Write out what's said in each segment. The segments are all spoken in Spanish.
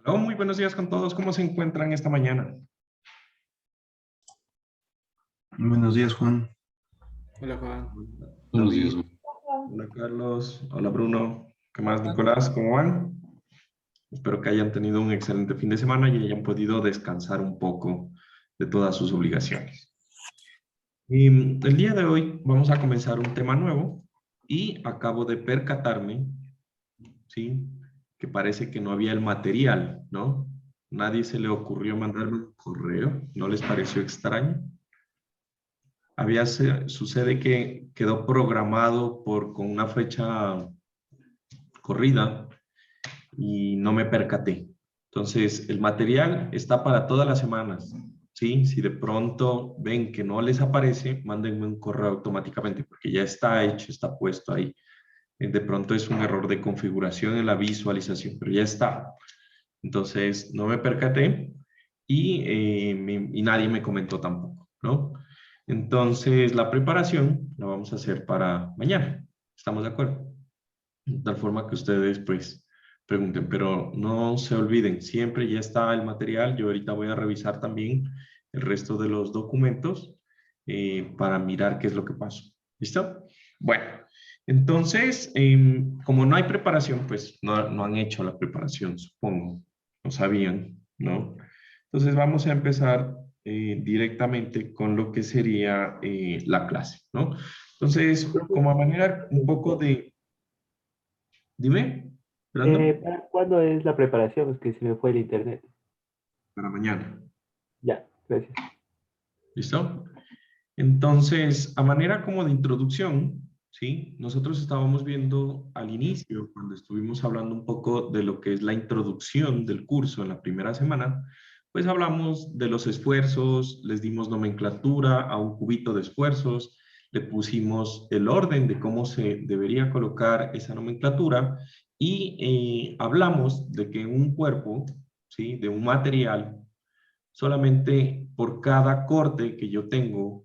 Oh, muy buenos días con todos. ¿Cómo se encuentran esta mañana? Buenos días, Juan. Hola Juan. Buenos días, David, Juan. hola Carlos, hola Bruno. ¿Qué más, Nicolás? ¿Cómo van? Espero que hayan tenido un excelente fin de semana y hayan podido descansar un poco de todas sus obligaciones. Y el día de hoy vamos a comenzar un tema nuevo y acabo de percatarme, ¿sí? Que parece que no había el material, ¿no? Nadie se le ocurrió mandarme un correo, ¿no les pareció extraño? Sucede que quedó programado con una fecha corrida y no me percaté. Entonces, el material está para todas las semanas, ¿sí? Si de pronto ven que no les aparece, mándenme un correo automáticamente porque ya está hecho, está puesto ahí. De pronto es un error de configuración en la visualización, pero ya está. Entonces, no me percaté y nadie me comentó tampoco, ¿no? Entonces, la preparación la vamos a hacer para mañana. ¿Estamos de acuerdo? De tal forma que ustedes, pues, pregunten, pero no se olviden, siempre ya está el material. Yo ahorita voy a revisar también el resto de los documentos para mirar qué es lo que pasó. ¿Listo? Bueno, entonces, como no hay preparación, pues no han hecho la preparación, supongo. No sabían, ¿no? Entonces vamos a empezar directamente con lo que sería la clase, ¿no? Entonces, como a manera un poco de... Dime, Brandon, ¿Para cuándo es la preparación? Es que se me fue el internet. para mañana, Ya, gracias. ¿listo? Entonces, a manera como de introducción, ¿sí? Nosotros estábamos viendo al inicio, cuando estuvimos hablando un poco de lo que es la introducción del curso en la primera semana, pues hablamos de los esfuerzos, les dimos nomenclatura a un cubito de esfuerzos, le pusimos el orden de cómo se debería colocar esa nomenclatura y hablamos de que un cuerpo, ¿sí? De un material, solamente por cada corte que yo tengo,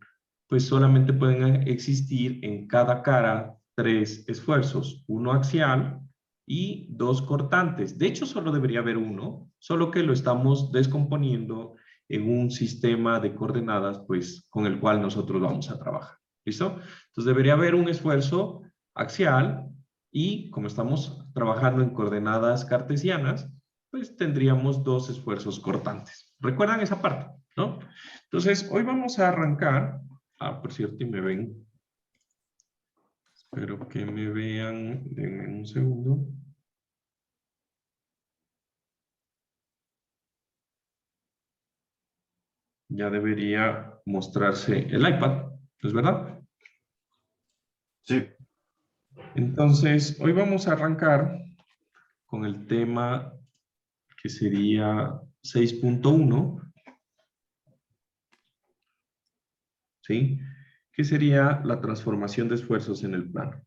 pues solamente pueden existir en cada cara 3 esfuerzos, uno axial y 2 cortantes. De hecho, solo debería haber uno, solo que lo estamos descomponiendo en un sistema de coordenadas, pues, con el cual nosotros vamos a trabajar. ¿Listo? Entonces, debería haber un esfuerzo axial y como estamos trabajando en coordenadas cartesianas, pues tendríamos 2 esfuerzos cortantes. ¿Recuerdan esa parte? ¿No? Entonces, hoy vamos a arrancar. Ah, por cierto, y me ven. Espero que me vean. Denme un segundo. Ya debería mostrarse el iPad, ¿no es verdad? Sí, Entonces, hoy vamos a arrancar con el tema que sería 6.1, ¿sí? Que sería la transformación de esfuerzos en el plano.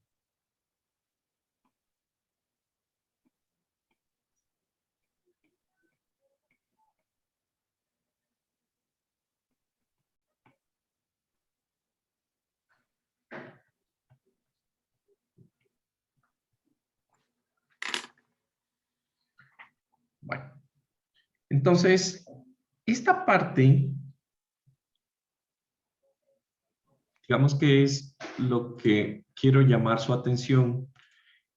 Bueno, entonces, esta parte, digamos que es lo que quiero llamar su atención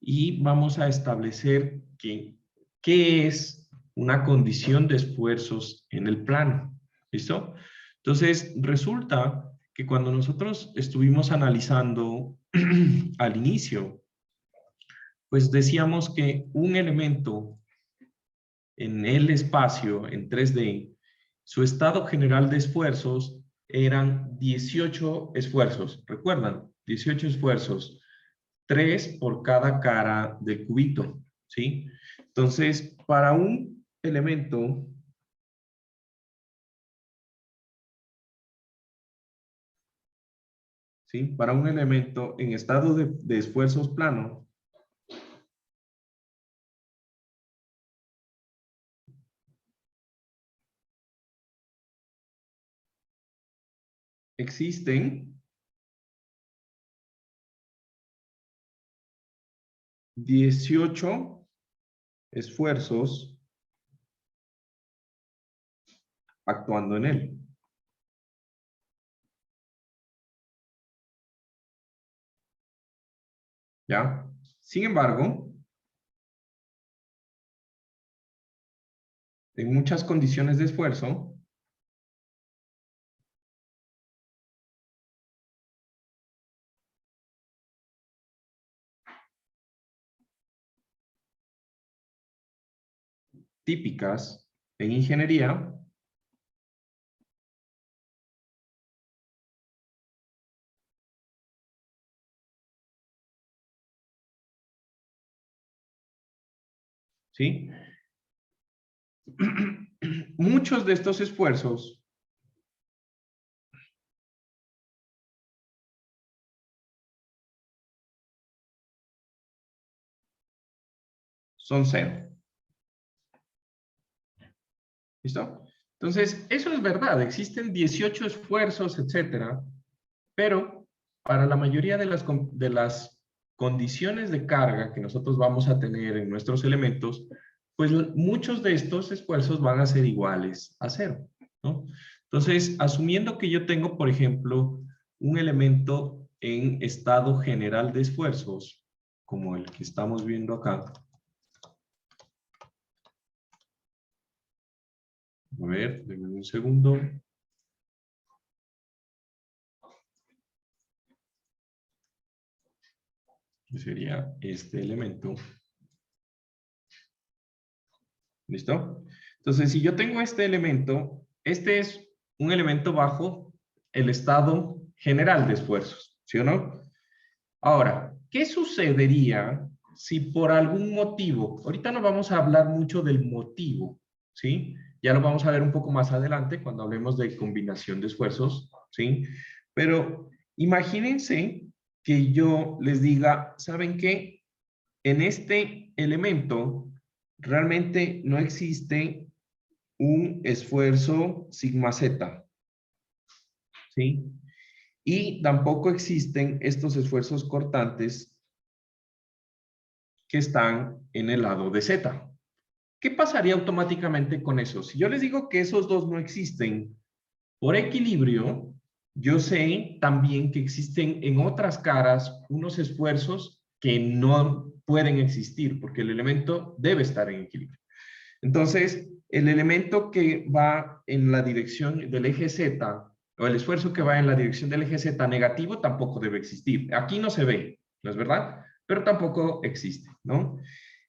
y vamos a establecer qué es una condición de esfuerzos en el plano. ¿Listo? Entonces, resulta que cuando nosotros estuvimos analizando al inicio, pues decíamos que un elemento en el espacio, en 3D, su estado general de esfuerzos eran 18 esfuerzos. ¿Recuerdan? 18 esfuerzos. 3 por cada cara del cubito, ¿sí? Entonces, para un elemento, ¿sí? Para un elemento en estado de esfuerzos plano, existen 18 esfuerzos actuando en él. ¿Ya? Sin embargo, en muchas condiciones de esfuerzo, típicas en ingeniería, ¿sí? Muchos de estos esfuerzos son cero. ¿Listo? Entonces, eso es verdad. Existen 18 esfuerzos, etcétera, pero para la mayoría de las condiciones de carga que nosotros vamos a tener en nuestros elementos, pues muchos de estos esfuerzos van a ser iguales a cero, ¿no? Entonces, asumiendo que yo tengo, por ejemplo, un elemento en estado general de esfuerzos, como el que estamos viendo acá. A ver, denme un segundo. Que sería este elemento. ¿Listo? Entonces, si yo tengo este elemento, este es un elemento bajo el estado general de esfuerzos, ¿sí o no? Ahora, ¿qué sucedería si por algún motivo, ahorita no vamos a hablar mucho del motivo, ¿sí? Ya lo vamos a ver un poco más adelante cuando hablemos de combinación de esfuerzos, ¿sí? Pero imagínense que yo les diga, ¿saben qué? En este elemento realmente no existe un esfuerzo sigma z, ¿sí? Y tampoco existen estos esfuerzos cortantes que están en el lado de z. ¿Qué pasaría automáticamente con eso? Si yo les digo que esos dos no existen, por equilibrio, yo sé también que existen en otras caras unos esfuerzos que no pueden existir porque el elemento debe estar en equilibrio. Entonces, el elemento que va en la dirección del eje Z, o el esfuerzo que va en la dirección del eje Z negativo, tampoco debe existir. Aquí no se ve, ¿no es verdad? Pero tampoco existe, ¿no?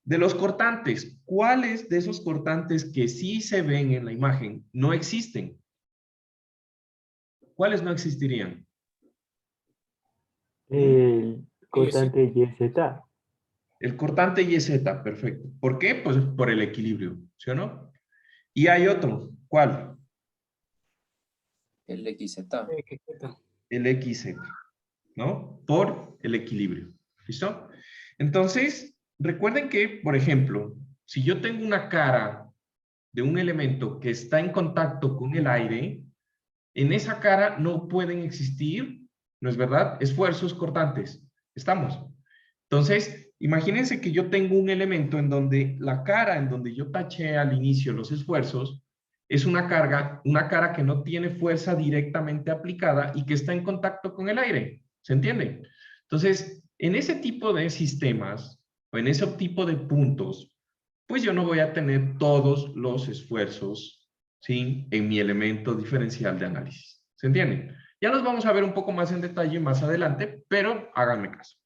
De los cortantes, ¿cuáles de esos cortantes que sí se ven en la imagen no existen? ¿Cuáles no existirían? El cortante YZ. El cortante YZ, perfecto. ¿Por qué? Pues por el equilibrio, ¿sí o no? Y hay otro, ¿cuál? El XZ. El XZ, ¿no? Por el equilibrio, ¿listo? Entonces, recuerden que, por ejemplo, si yo tengo una cara de un elemento que está en contacto con el aire, en esa cara no pueden existir, ¿no es verdad?, esfuerzos cortantes. ¿Estamos? Entonces, imagínense que yo tengo un elemento en donde la cara en donde yo taché al inicio los esfuerzos es una cara que no tiene fuerza directamente aplicada y que está en contacto con el aire. ¿Se entiende? Entonces, en ese tipo de sistemas o en ese tipo de puntos, pues yo no voy a tener todos los esfuerzos, ¿sí?, en mi elemento diferencial de análisis. ¿Se entiende? Ya los vamos a ver un poco más en detalle más adelante, pero háganme caso.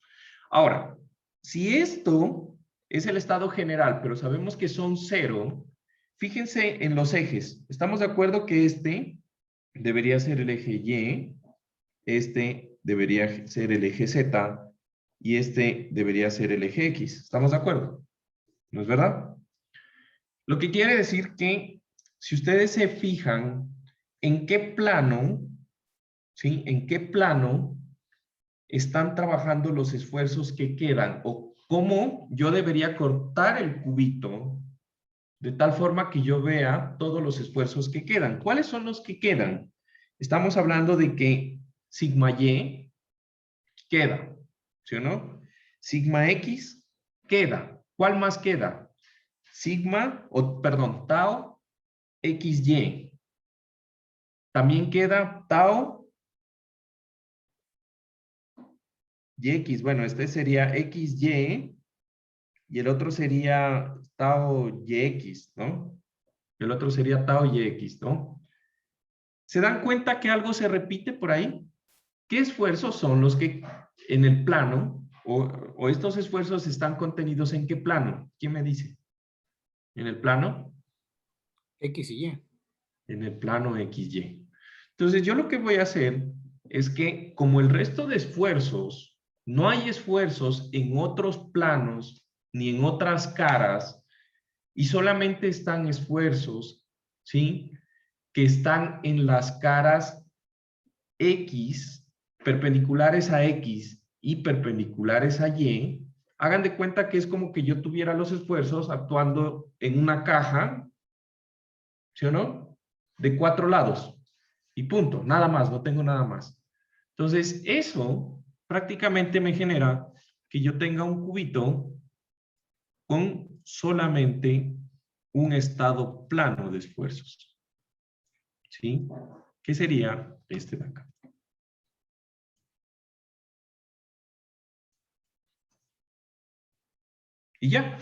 Ahora, si esto es el estado general, pero sabemos que son cero, fíjense en los ejes. ¿Estamos de acuerdo que este debería ser el eje Y, este debería ser el eje Z y este debería ser el eje X? ¿Estamos de acuerdo? ¿No es verdad? Lo que quiere decir que si ustedes se fijan en qué plano, ¿sí?, en qué plano están trabajando los esfuerzos que quedan o cómo yo debería cortar el cubito de tal forma que yo vea todos los esfuerzos que quedan. ¿Cuáles son los que quedan? Estamos hablando de que sigma Y queda, ¿sí o no? Sigma X queda. ¿Cuál más queda? Sigma, o perdón, tau XY. También queda tau yx. Bueno, este sería xy y el otro sería tau yx, ¿no? El otro sería tau yx, ¿no? ¿Se dan cuenta que algo se repite por ahí? ¿Qué esfuerzos son los que en el plano, o estos esfuerzos están contenidos en qué plano? ¿Quién me dice? ¿En el plano? X y Y. En el plano XY. Entonces, yo lo que voy a hacer es que, como el resto de esfuerzos, no hay esfuerzos en otros planos ni en otras caras, y solamente están esfuerzos, ¿sí?, que están en las caras X, perpendiculares a X y perpendiculares a Y. Hagan de cuenta que es como que yo tuviera los esfuerzos actuando en una caja, ¿sí o no?, de 4 lados. Y punto, nada más, no tengo nada más. Entonces, eso prácticamente me genera que yo tenga un cubito con solamente un estado plano de esfuerzos. ¿Sí? ¿Qué sería este de acá? Y ya.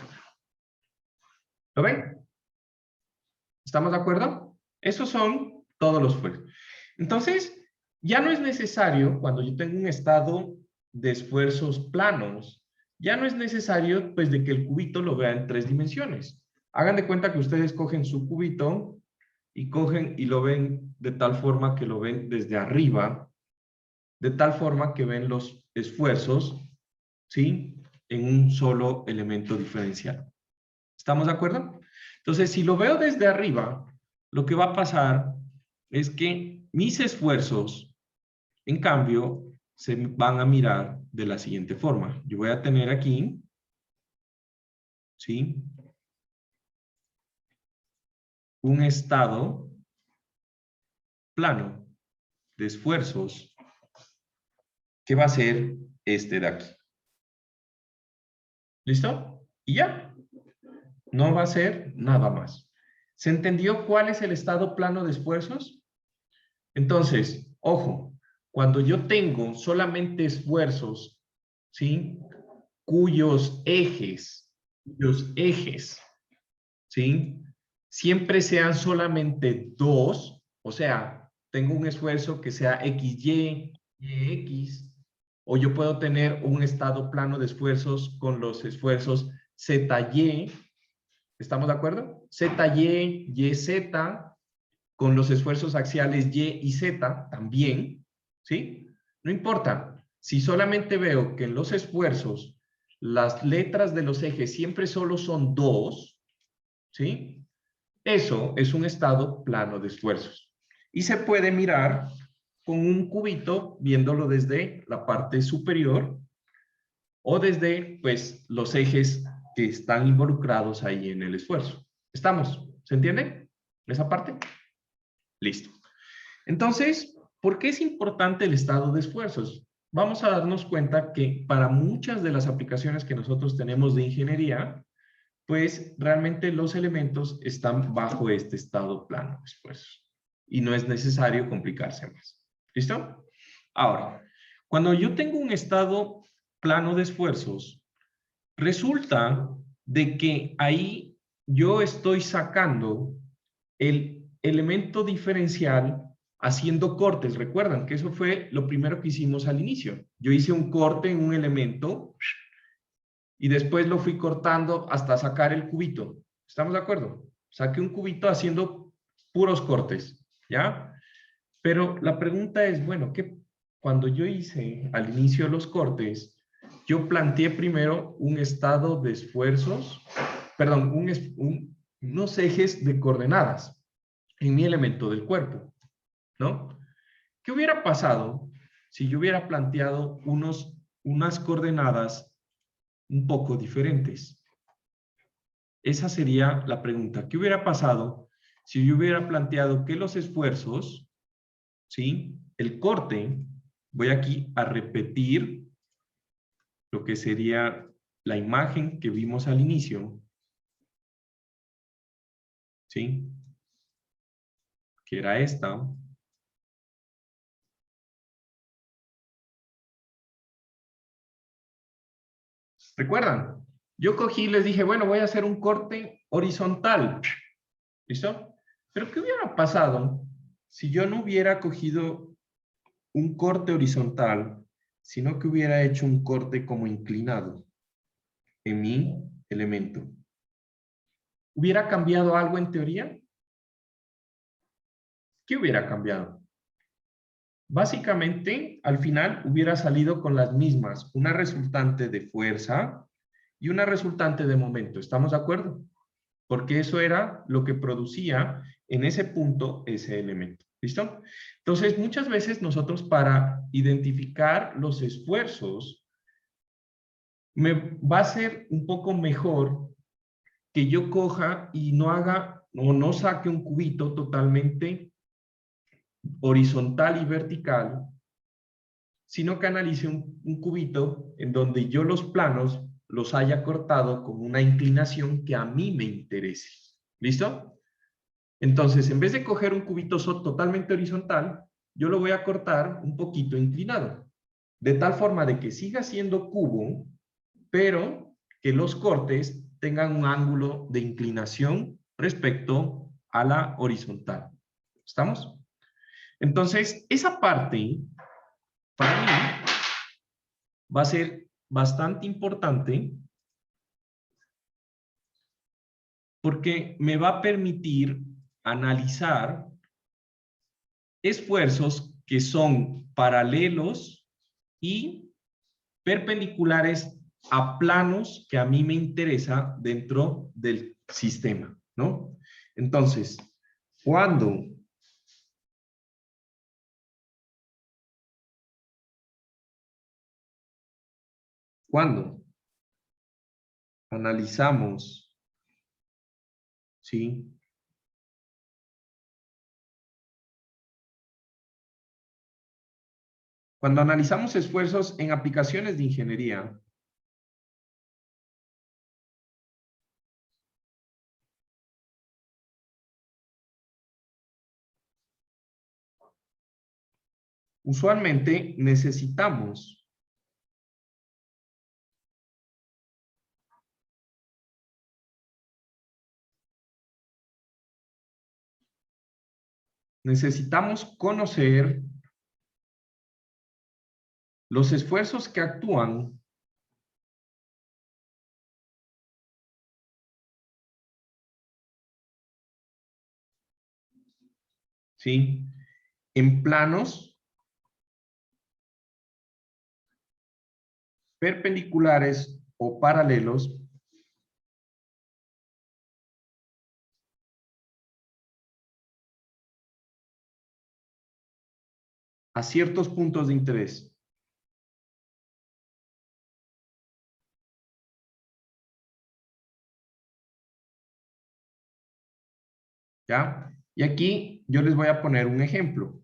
¿Lo ven? ¿Estamos de acuerdo? Esos son todos los esfuerzos. Entonces, ya no es necesario, cuando yo tengo un estado de esfuerzos planos, ya no es necesario, pues, de que el cubito lo vea en 3 dimensiones. Hagan de cuenta que ustedes cogen su cubito y cogen y lo ven de tal forma que lo ven desde arriba, de tal forma que ven los esfuerzos, ¿sí?, en un solo elemento diferencial. ¿Estamos de acuerdo? Entonces, si lo veo desde arriba, lo que va a pasar es que mis esfuerzos, en cambio, se van a mirar de la siguiente forma. Yo voy a tener aquí, ¿sí?, un estado plano de esfuerzos que va a ser este de aquí. ¿Listo? Y ya. No va a ser nada más. ¿Se entendió cuál es el estado plano de esfuerzos? Entonces, ojo, cuando yo tengo solamente esfuerzos, ¿sí?, cuyos ejes, ¿sí?, siempre sean solamente 2, o sea, tengo un esfuerzo que sea XY, YX, o yo puedo tener un estado plano de esfuerzos con los esfuerzos ZY. ¿Estamos de acuerdo? ZY, YZ, con los esfuerzos axiales Y y Z también, ¿sí? No importa. Si solamente veo que en los esfuerzos las letras de los ejes siempre solo son 2, ¿sí?, eso es un estado plano de esfuerzos. Y se puede mirar con un cubito viéndolo desde la parte superior o desde, pues, los ejes que están involucrados ahí en el esfuerzo. ¿Estamos? ¿Se entiende esa parte? Listo. Entonces, ¿por qué es importante el estado de esfuerzos? Vamos a darnos cuenta que para muchas de las aplicaciones que nosotros tenemos de ingeniería, pues realmente los elementos están bajo este estado plano de esfuerzos. Y no es necesario complicarse más. ¿Listo? Ahora, cuando yo tengo un estado plano de esfuerzos, resulta de que ahí yo estoy sacando el elemento diferencial haciendo cortes. Recuerdan que eso fue lo primero que hicimos al inicio. Yo hice un corte en un elemento y después lo fui cortando hasta sacar el cubito. ¿Estamos de acuerdo? Saqué un cubito haciendo puros cortes, ¿ya? Pero la pregunta es, bueno, ¿qué? Cuando yo hice al inicio los cortes, yo planteé primero un estado de esfuerzos, perdón, unos ejes de coordenadas en mi elemento del cuerpo, ¿no? ¿Qué hubiera pasado si yo hubiera planteado unas coordenadas un poco diferentes? Esa sería la pregunta. ¿Qué hubiera pasado si yo hubiera planteado que los esfuerzos, ¿sí?, el corte, voy aquí a repetir lo que sería la imagen que vimos al inicio, ¿sí?, que era esta. ¿Recuerdan? Yo cogí y les dije, bueno, voy a hacer un corte horizontal. ¿Listo? Pero ¿qué hubiera pasado si yo no hubiera cogido un corte horizontal, sino que hubiera hecho un corte como inclinado en mi elemento? ¿Hubiera cambiado algo en teoría? ¿Qué hubiera cambiado? Básicamente, al final hubiera salido con las mismas, una resultante de fuerza y una resultante de momento. ¿Estamos de acuerdo? Porque eso era lo que producía en ese punto ese elemento. ¿Listo? Entonces, muchas veces nosotros para identificar los esfuerzos, va a ser un poco mejor que yo coja y no haga o no saque un cubito totalmente horizontal y vertical, sino que analice un cubito en donde yo los planos los haya cortado con una inclinación que a mí me interese. ¿Listo? Entonces, en vez de coger un cubito totalmente horizontal, yo lo voy a cortar un poquito inclinado, de tal forma de que siga siendo cubo, pero que los cortes tengan un ángulo de inclinación respecto a la horizontal. ¿Estamos? Entonces, esa parte, para mí, va a ser bastante importante porque me va a permitir analizar esfuerzos que son paralelos y perpendiculares a planos que a mí me interesa dentro del sistema, ¿no? Entonces, cuando analizamos, ¿sí? Cuando analizamos esfuerzos en aplicaciones de ingeniería, usualmente necesitamos conocer los esfuerzos que actúan ¿sí? En planos perpendiculares o paralelos a ciertos puntos de interés. ¿Ya? Y aquí yo les voy a poner un ejemplo.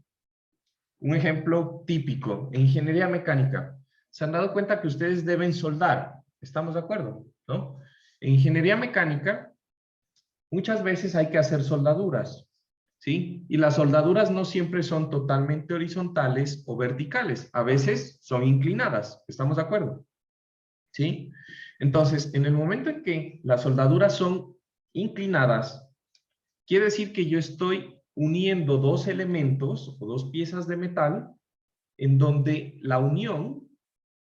Un ejemplo típico. En ingeniería mecánica, ¿se han dado cuenta que ustedes deben soldar? ¿Estamos de acuerdo? ¿No? En ingeniería mecánica, muchas veces hay que hacer soldaduras, ¿sí? Y las soldaduras no siempre son totalmente horizontales o verticales. A veces son inclinadas. ¿Estamos de acuerdo? ¿Sí? Entonces, en el momento en que las soldaduras son inclinadas, quiere decir que yo estoy uniendo dos elementos o dos piezas de metal en donde la unión,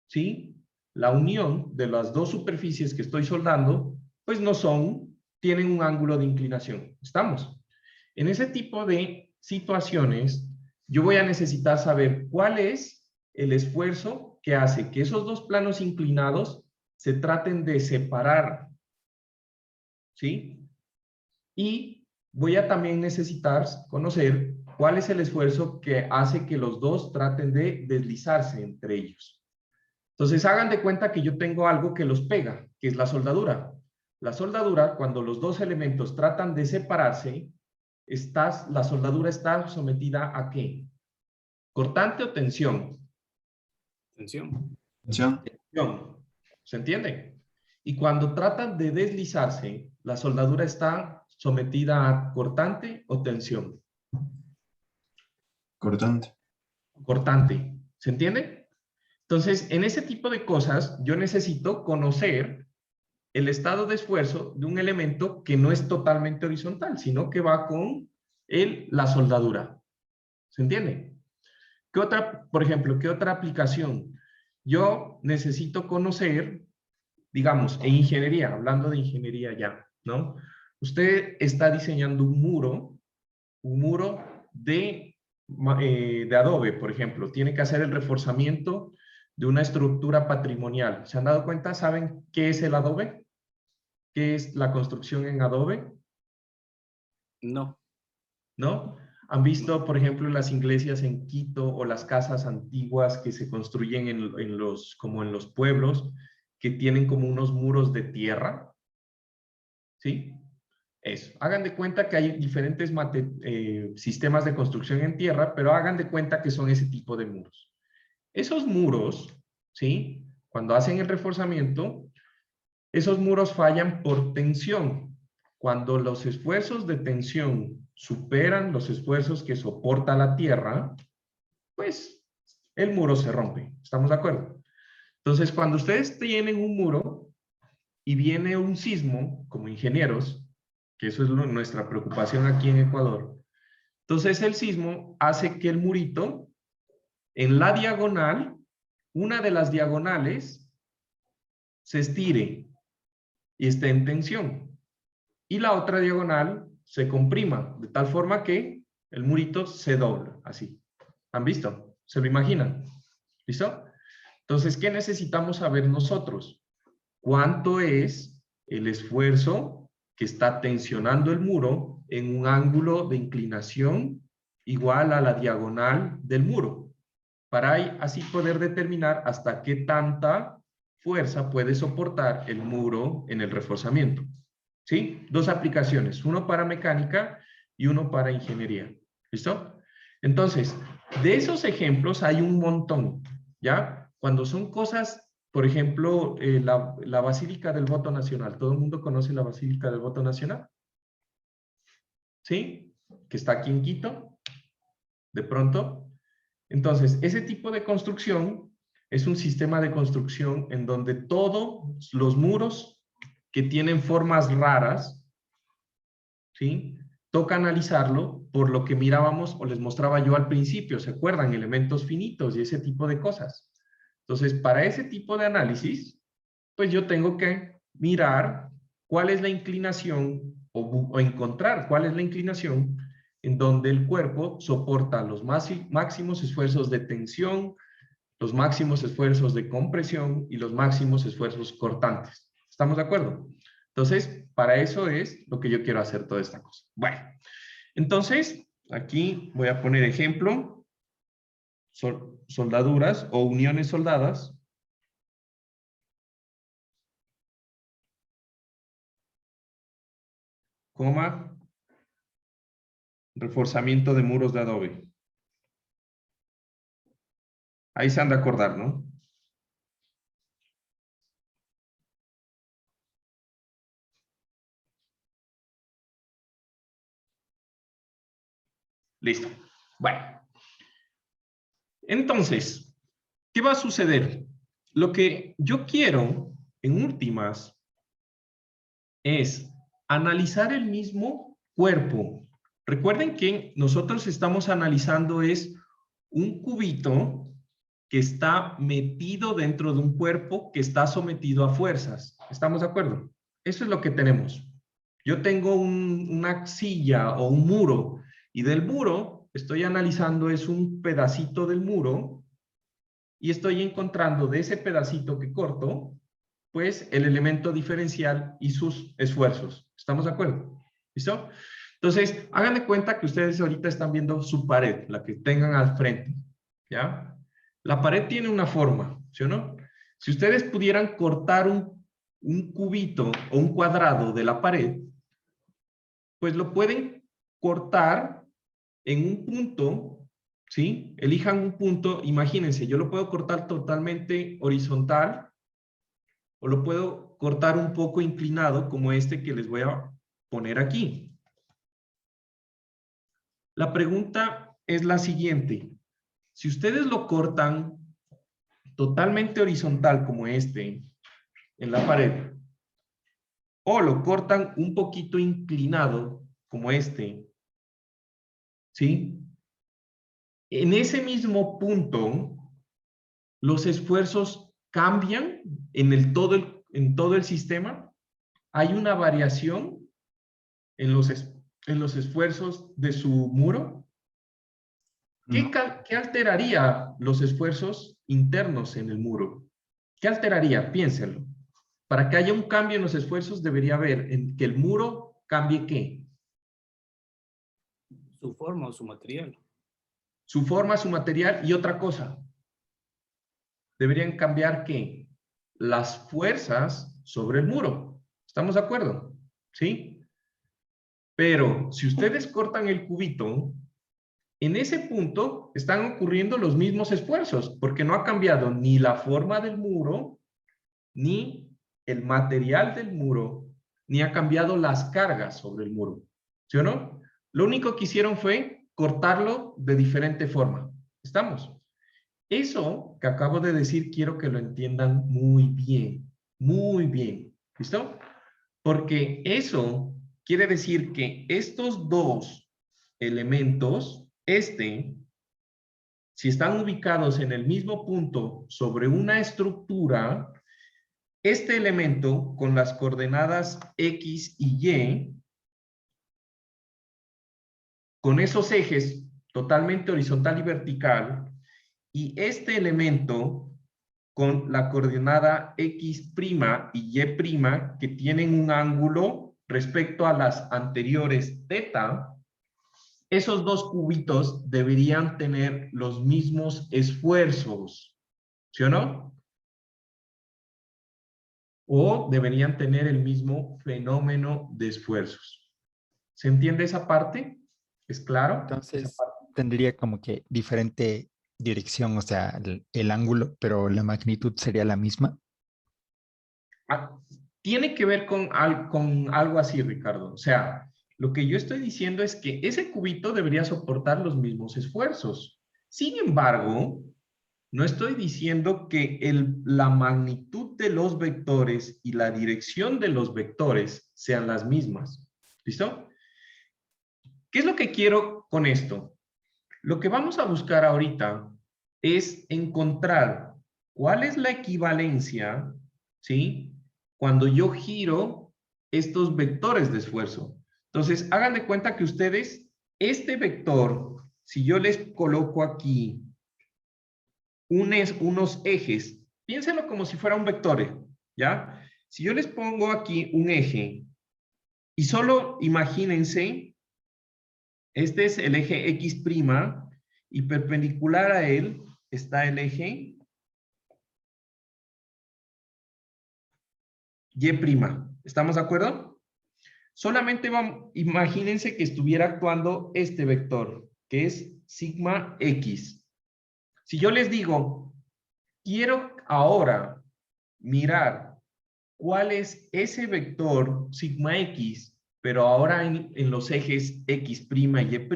¿sí? La unión de las dos superficies que estoy soldando, pues no son, tienen un ángulo de inclinación. ¿Estamos? En ese tipo de situaciones, yo voy a necesitar saber cuál es el esfuerzo que hace que esos dos planos inclinados se traten de separar, ¿sí? Y voy a también necesitar conocer cuál es el esfuerzo que hace que los dos traten de deslizarse entre ellos. Entonces, hagan de cuenta que yo tengo algo que los pega, que es la soldadura. La soldadura, cuando los dos elementos tratan de separarse, la soldadura está sometida ¿a qué? ¿Cortante o tensión? Tensión. Atención. Tensión. ¿Se entiende? Y cuando tratan de deslizarse, la soldadura está sometida a cortante o tensión. Cortante. Cortante. ¿Se entiende? Entonces, en ese tipo de cosas, yo necesito conocer el estado de esfuerzo de un elemento que no es totalmente horizontal, sino que va con la soldadura. ¿Se entiende? ¿Qué otra, por ejemplo, qué otra aplicación? Yo necesito conocer, digamos, en ingeniería, hablando de ingeniería ya, ¿no? Usted está diseñando un muro de adobe, por ejemplo. Tiene que hacer el reforzamiento de una estructura patrimonial. ¿Se han dado cuenta? ¿Saben qué es el adobe? ¿Qué es la construcción en adobe? No. ¿No? ¿Han visto, por ejemplo, las iglesias en Quito o las casas antiguas que se construyen como en los pueblos, que tienen como unos muros de tierra? ¿Sí? Eso. Hagan de cuenta que hay diferentes sistemas de construcción en tierra, pero hagan de cuenta que son ese tipo de muros. Esos muros, ¿sí? Cuando hacen el reforzamiento, esos muros fallan por tensión. Cuando los esfuerzos de tensión superan los esfuerzos que soporta la tierra, pues el muro se rompe. ¿Estamos de acuerdo? Entonces, cuando ustedes tienen un muro y viene un sismo, como ingenieros, que eso es nuestra preocupación aquí en Ecuador, entonces el sismo hace que el murito, en la diagonal, una de las diagonales, se estire y esté en tensión. Y la otra diagonal se comprima, de tal forma que el murito se dobla, así. ¿Han visto? ¿Se lo imaginan? ¿Listo? Entonces, ¿qué necesitamos saber nosotros? ¿Cuánto es el esfuerzo que está tensionando el muro en un ángulo de inclinación igual a la diagonal del muro? Para así poder determinar hasta qué tanta fuerza puede soportar el muro en el reforzamiento. ¿Sí? Dos aplicaciones, uno para mecánica y uno para ingeniería. ¿Listo? Entonces, de esos ejemplos hay un montón, ¿ya? Cuando son cosas, por ejemplo, la Basílica del Voto Nacional. ¿Todo el mundo conoce la Basílica del Voto Nacional? ¿Sí? Que está aquí en Quito, de pronto. Entonces, ese tipo de construcción es un sistema de construcción en donde todos los muros que tienen formas raras, ¿sí? Toca analizarlo por lo que mirábamos o les mostraba yo al principio, ¿se acuerdan? Elementos finitos y ese tipo de cosas. Entonces, para ese tipo de análisis, pues yo tengo que mirar cuál es la inclinación o encontrar cuál es la inclinación en donde el cuerpo soporta los máximos esfuerzos de tensión, los máximos esfuerzos de compresión y los máximos esfuerzos cortantes. ¿Estamos de acuerdo? Entonces, para eso es lo que yo quiero hacer toda esta cosa. Bueno, entonces, aquí voy a poner ejemplo, soldaduras o uniones soldadas. Coma, reforzamiento de muros de adobe. Ahí se han de acordar, ¿no? Listo. Bueno. Entonces, ¿qué va a suceder? Lo que yo quiero, en últimas, es analizar el mismo cuerpo. Recuerden que nosotros estamos analizando es un cubito que está metido dentro de un cuerpo que está sometido a fuerzas. ¿Estamos de acuerdo? Eso es lo que tenemos. Yo tengo una silla o un muro y del muro estoy analizando es un pedacito del muro y estoy encontrando de ese pedacito que corto pues el elemento diferencial y sus esfuerzos. ¿Estamos de acuerdo? ¿Listo? Entonces, hagan de cuenta que ustedes ahorita están viendo su pared, la que tengan al frente, ¿ya? La pared tiene una forma, ¿sí o no? Si ustedes pudieran cortar un cubito o un cuadrado de la pared, pues lo pueden cortar en un punto, ¿sí? Elijan un punto, imagínense, yo lo puedo cortar totalmente horizontal, o lo puedo cortar un poco inclinado como este que les voy a poner aquí. La pregunta es la siguiente. Si ustedes lo cortan totalmente horizontal como este en la pared, o lo cortan un poquito inclinado como este, ¿sí? En ese mismo punto, los esfuerzos cambian en todo el sistema. Hay una variación en los esfuerzos de su muro. No. ¿Qué alteraría los esfuerzos internos en el muro? ¿Qué alteraría? Piénsenlo. Para que haya un cambio en los esfuerzos, debería haber en que el muro cambie ¿qué? Su forma o su material. Su forma, su material y otra cosa. Deberían cambiar ¿qué? Las fuerzas sobre el muro. ¿Estamos de acuerdo? ¿Sí? Pero si ustedes cortan el cubito, en ese punto están ocurriendo los mismos esfuerzos, porque no ha cambiado ni la forma del muro, ni el material del muro, ni ha cambiado las cargas sobre el muro. ¿Sí o no? Lo único que hicieron fue cortarlo de diferente forma. ¿Estamos? Eso que acabo de decir quiero que lo entiendan muy bien. Muy bien. ¿Listo? Porque eso quiere decir que estos dos elementos, si están ubicados en el mismo punto sobre una estructura, este elemento con las coordenadas X y Y, con esos ejes totalmente horizontal y vertical, y este elemento con la coordenada X' y Y', que tienen un ángulo respecto a las anteriores θ, esos dos cubitos deberían tener los mismos esfuerzos, ¿sí o no? O deberían tener el mismo fenómeno de esfuerzos. ¿Se entiende esa parte? ¿Es claro? Entonces tendría como que diferente dirección, o sea, el ángulo, pero la magnitud sería la misma. Ah, tiene que ver con algo así, Ricardo. O sea, lo que yo estoy diciendo es que ese cubito debería soportar los mismos esfuerzos. Sin embargo, no estoy diciendo que la magnitud de los vectores y la dirección de los vectores sean las mismas. ¿Listo? ¿Qué es lo que quiero con esto? Lo que vamos a buscar ahorita es encontrar cuál es la equivalencia, ¿sí? Cuando yo giro estos vectores de esfuerzo. Entonces, hagan de cuenta que ustedes, este vector, si yo les coloco aquí unos ejes, piénsenlo como si fuera un vector, ¿ya? Si yo les pongo aquí un eje y solo imagínense, este es el eje X' y perpendicular a él está el eje Y'. ¿Estamos de acuerdo? Solamente imagínense que estuviera actuando este vector, que es sigma X. Si yo les digo, quiero ahora mirar cuál es ese vector sigma X, pero ahora en los ejes X' y Y',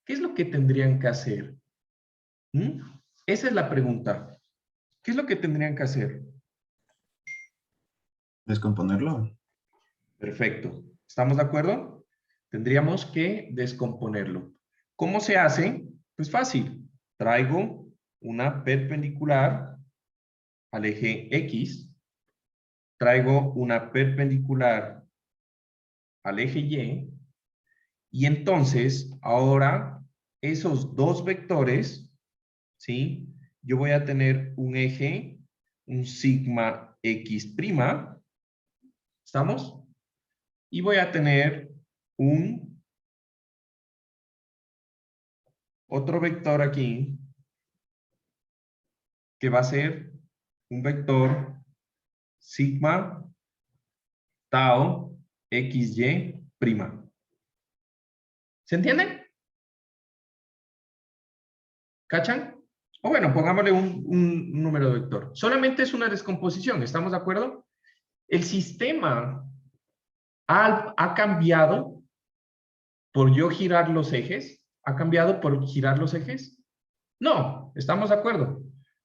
¿qué es lo que tendrían que hacer? Esa es la pregunta. ¿Qué es lo que tendrían que hacer? Descomponerlo. Perfecto. ¿Estamos de acuerdo? Tendríamos que descomponerlo. ¿Cómo se hace? Pues fácil. Traigo una perpendicular al eje X. Traigo una perpendicular al eje Y. Y entonces, ahora, esos dos vectores, ¿sí? Yo voy a tener un eje, un sigma X'. ¿Estamos? Y voy a tener otro vector aquí, que va a ser un vector sigma tau XY'. ¿Se entiende? ¿Cachan? O bueno, pongámosle un número de vector. Solamente es una descomposición, ¿estamos de acuerdo? El sistema ha cambiado por yo girar los ejes. ¿Ha cambiado por girar los ejes? No, estamos de acuerdo.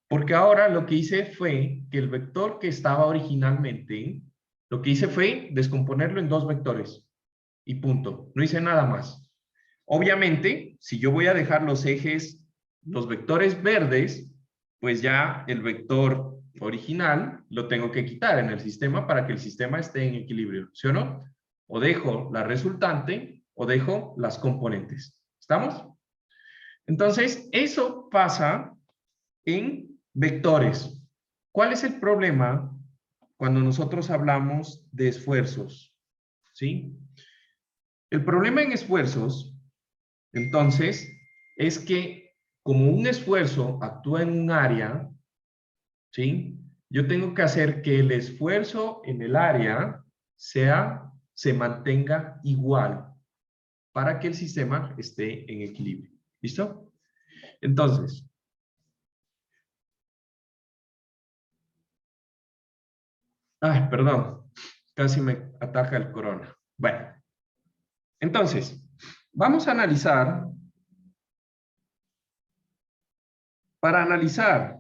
Porque ahora lo que hice fue que el vector que estaba originalmente, lo que hice fue descomponerlo en dos vectores. Y punto. No hice nada más. Obviamente, si yo voy a dejar los ejes, los vectores verdes, pues ya el vector original lo tengo que quitar en el sistema para que el sistema esté en equilibrio, ¿sí o no? O dejo la resultante o dejo las componentes. ¿Estamos? Entonces, eso pasa en vectores. ¿Cuál es el problema cuando nosotros hablamos de esfuerzos? ¿Sí? El problema en esfuerzos, entonces, es que como un esfuerzo actúa en un área, ¿sí? Yo tengo que hacer que el esfuerzo en el área se mantenga igual para que el sistema esté en equilibrio. ¿Listo? Entonces, ay, perdón, casi me ataca el corona. Bueno, entonces, vamos a analizar, para analizar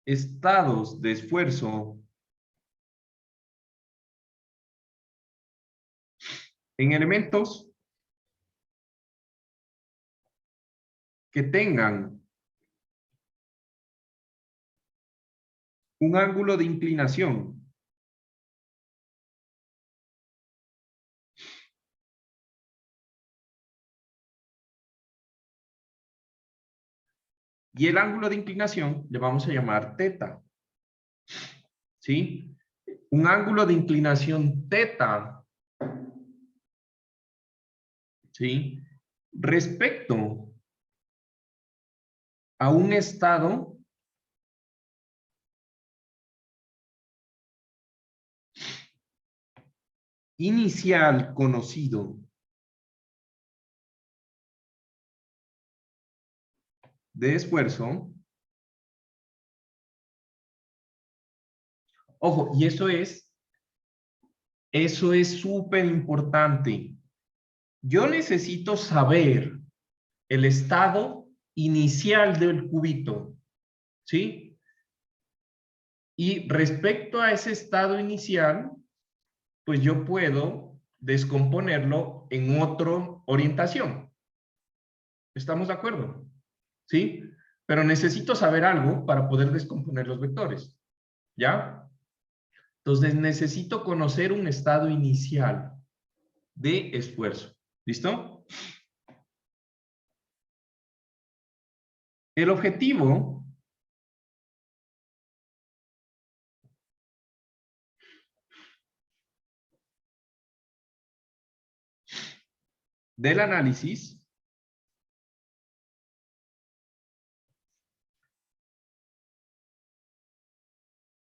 estados de esfuerzo en elementos que tengan un ángulo de inclinación y el ángulo de inclinación le vamos a llamar teta. ¿Sí? Un ángulo de inclinación teta, ¿sí? Respecto a un estado inicial conocido de esfuerzo. Ojo, y eso es súper importante. Yo necesito saber el estado inicial del cubito, ¿sí? Y respecto a ese estado inicial, pues yo puedo descomponerlo en otra orientación. ¿Estamos de acuerdo? ¿Sí? Pero necesito saber algo para poder descomponer los vectores. ¿Ya? Entonces necesito conocer un estado inicial de esfuerzo. ¿Listo? El objetivo del análisis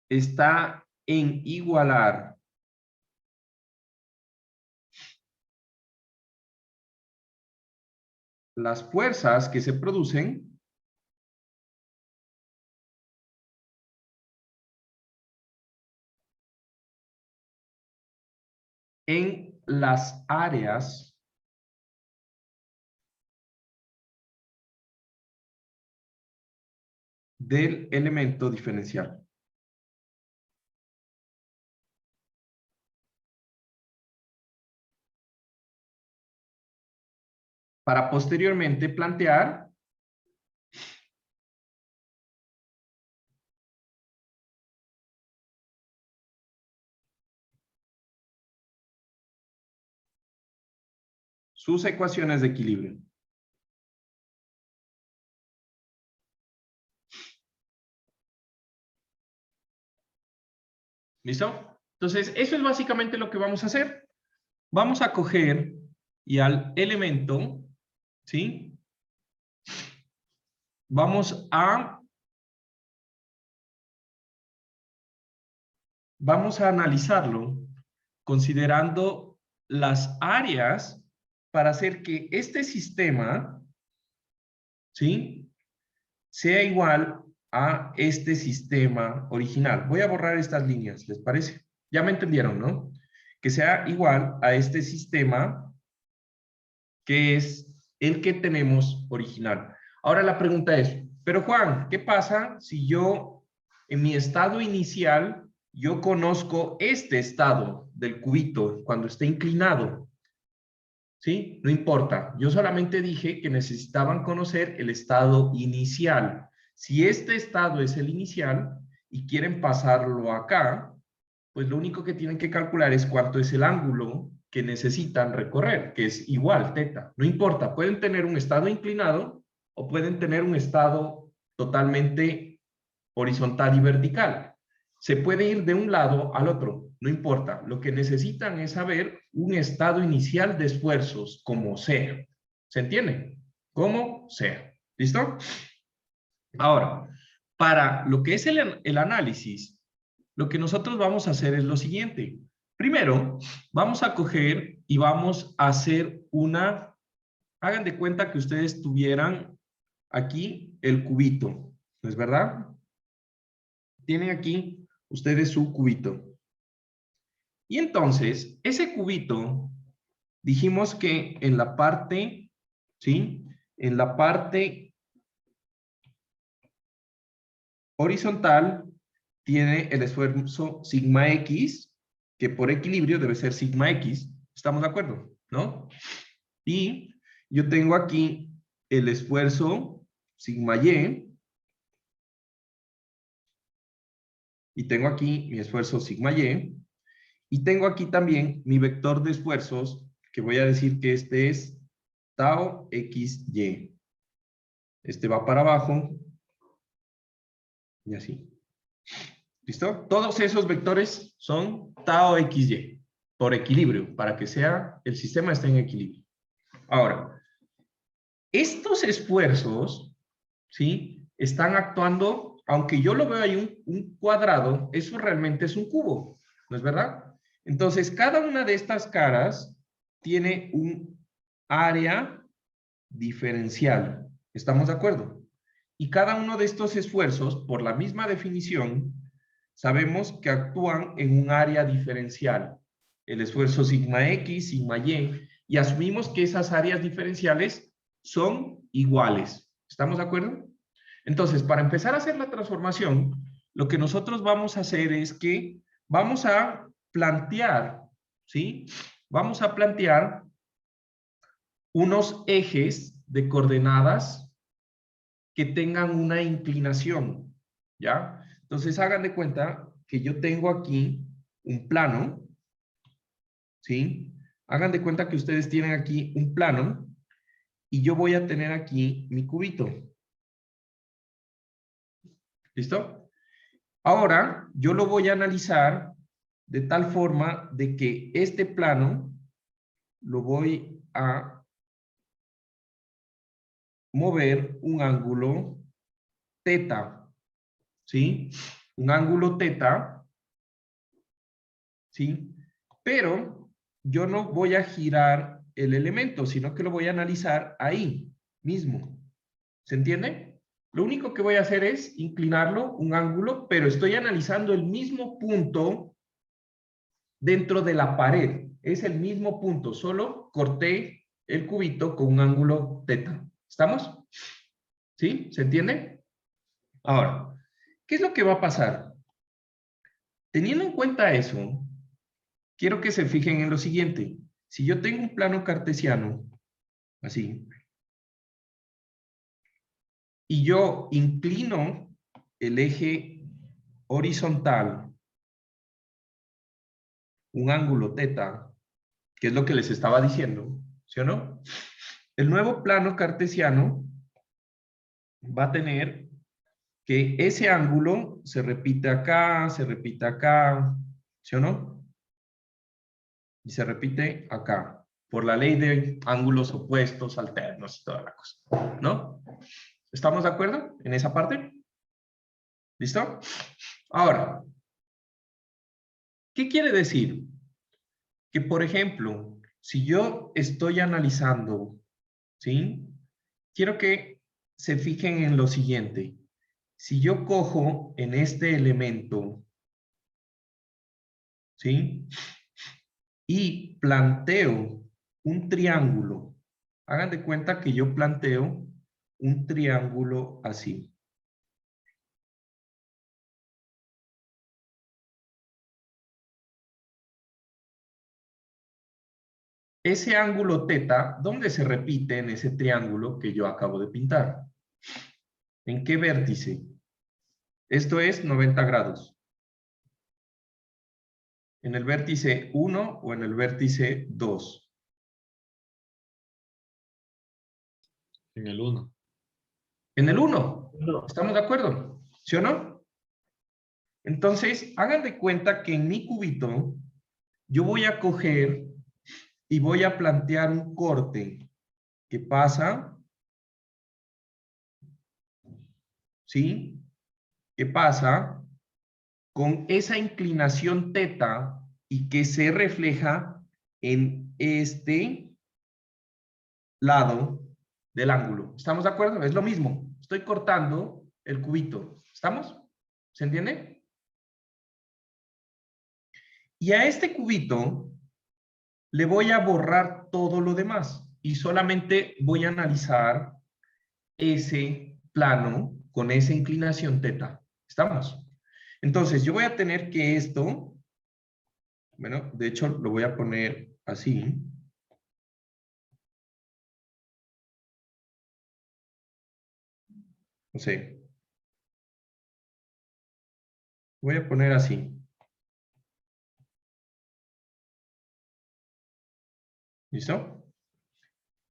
está en igualar las fuerzas que se producen en las áreas del elemento diferencial. Para posteriormente plantear sus ecuaciones de equilibrio. ¿Listo? Entonces, eso es básicamente lo que vamos a hacer. Vamos a coger y al elemento, ¿sí? Vamos a analizarlo considerando las áreas para hacer que este sistema, ¿sí? Sea igual a este sistema original. Voy a borrar estas líneas, ¿les parece? Ya me entendieron, ¿no? Que sea igual a este sistema que es el que tenemos original. Ahora la pregunta es, pero Juan, ¿qué pasa si yo en mi estado inicial, yo conozco este estado del cubito cuando esté inclinado? ¿Sí? No importa. Yo solamente dije que necesitaban conocer el estado inicial. Si este estado es el inicial y quieren pasarlo acá, pues lo único que tienen que calcular es cuánto es el ángulo que necesitan recorrer, que es igual, teta. No importa, pueden tener un estado inclinado o pueden tener un estado totalmente horizontal y vertical. Se puede ir de un lado al otro, no importa. Lo que necesitan es saber un estado inicial de esfuerzos, como sea. ¿Se entiende? Como sea. ¿Listo? Ahora, para lo que es el análisis, lo que nosotros vamos a hacer es lo siguiente. Primero, vamos a coger y vamos a hacer una... Hagan de cuenta que ustedes tuvieran aquí el cubito, ¿no es verdad? Tienen aquí ustedes su cubito. Y entonces, ese cubito, dijimos que en la parte, ¿sí? En la parte horizontal tiene el esfuerzo sigma x, que por equilibrio debe ser sigma x. ¿Estamos de acuerdo? ¿No? Y yo tengo aquí el esfuerzo sigma y. Y tengo aquí mi esfuerzo sigma y. Y tengo aquí también mi vector de esfuerzos, que voy a decir que este es tau xy. Este va para abajo. Y así. ¿Listo? Todos esos vectores son tau xy. Por equilibrio, para que sea, el sistema esté en equilibrio. Ahora, estos esfuerzos, ¿sí? Están actuando, aunque yo lo veo ahí un cuadrado, eso realmente es un cubo, ¿no es verdad? Entonces, cada una de estas caras tiene un área diferencial. ¿Estamos de acuerdo? Y cada uno de estos esfuerzos, por la misma definición, sabemos que actúan en un área diferencial. El esfuerzo sigma x, sigma y asumimos que esas áreas diferenciales son iguales. ¿Estamos de acuerdo? Entonces, para empezar a hacer la transformación, lo que nosotros vamos a hacer es que vamos a plantear, ¿sí? Vamos a plantear unos ejes de coordenadas que tengan una inclinación, ¿ya? Entonces, hagan de cuenta que yo tengo aquí un plano, ¿sí? Hagan de cuenta que ustedes tienen aquí un plano y yo voy a tener aquí mi cubito. ¿Listo? Ahora, yo lo voy a analizar de tal forma de que este plano lo voy a mover un ángulo teta, ¿sí? Un ángulo teta, ¿sí? Pero yo no voy a girar el elemento, sino que lo voy a analizar ahí mismo. ¿Se entiende? Lo único que voy a hacer es inclinarlo un ángulo, pero estoy analizando el mismo punto dentro de la pared. Es el mismo punto, solo corté el cubito con un ángulo teta. ¿Estamos? ¿Sí? ¿Se entiende? Ahora, ¿qué es lo que va a pasar? Teniendo en cuenta eso, quiero que se fijen en lo siguiente. Si yo tengo un plano cartesiano, así, y yo inclino el eje horizontal, un ángulo teta, que es lo que les estaba diciendo, ¿sí o no? El nuevo plano cartesiano va a tener que ese ángulo se repite acá, ¿sí o no? Y se repite acá, por la ley de ángulos opuestos, alternos y toda la cosa, ¿no? ¿Estamos de acuerdo en esa parte? ¿Listo? Ahora, ¿qué quiere decir? Que, por ejemplo, si yo estoy analizando, ¿sí? Quiero que se fijen en lo siguiente. Si yo cojo en este elemento, ¿sí? Y planteo un triángulo Hagan de cuenta que yo planteo un triángulo así. Ese ángulo teta, ¿dónde se repite en ese triángulo que yo acabo de pintar? ¿En qué vértice? Esto es 90 grados. ¿En el vértice 1 o en el vértice 2? En el 1. En el 1. No. ¿Estamos de acuerdo? ¿Sí o no? Entonces, hagan de cuenta que en mi cubito yo voy a coger y voy a plantear un corte que pasa, ¿sí? Que pasa con esa inclinación teta y que se refleja en este lado del ángulo. ¿Estamos de acuerdo? Es lo mismo. Estoy cortando el cubito. ¿Estamos? ¿Se entiende? Y a este cubito le voy a borrar todo lo demás y solamente voy a analizar ese plano con esa inclinación teta. ¿Estamos? Entonces, yo voy a tener que esto, bueno, de hecho lo voy a poner así. No sé. Voy a poner así. ¿Listo?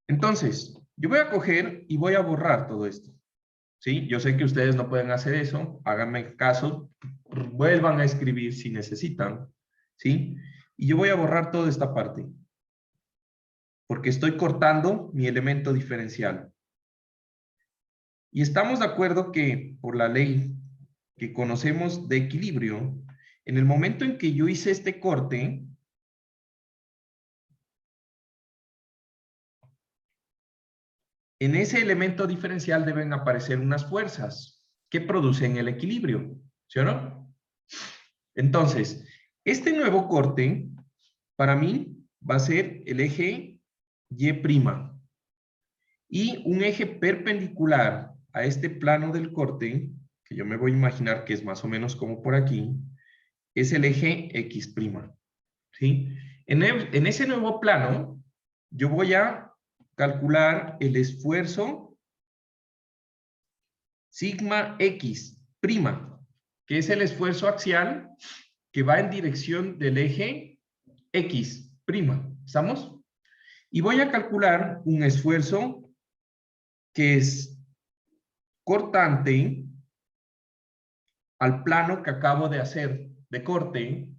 Entonces, yo voy a coger y voy a borrar todo esto. ¿Sí? Yo sé que ustedes no pueden hacer eso. Háganme caso. Vuelvan a escribir si necesitan. ¿Sí? Y yo voy a borrar toda esta parte. Porque estoy cortando mi elemento diferencial. Y estamos de acuerdo que por la ley que conocemos de equilibrio, en el momento en que yo hice este corte, en ese elemento diferencial deben aparecer unas fuerzas que producen el equilibrio, ¿sí o no? Entonces, este nuevo corte, para mí, va a ser el eje Y'. Y un eje perpendicular a este plano del corte, que yo me voy a imaginar que es más o menos como por aquí, es el eje X'. ¿Sí? En ese nuevo plano, yo voy a calcular el esfuerzo sigma X', que es el esfuerzo axial que va en dirección del eje X'. ¿Estamos? Y voy a calcular un esfuerzo que es cortante al plano que acabo de hacer de corte,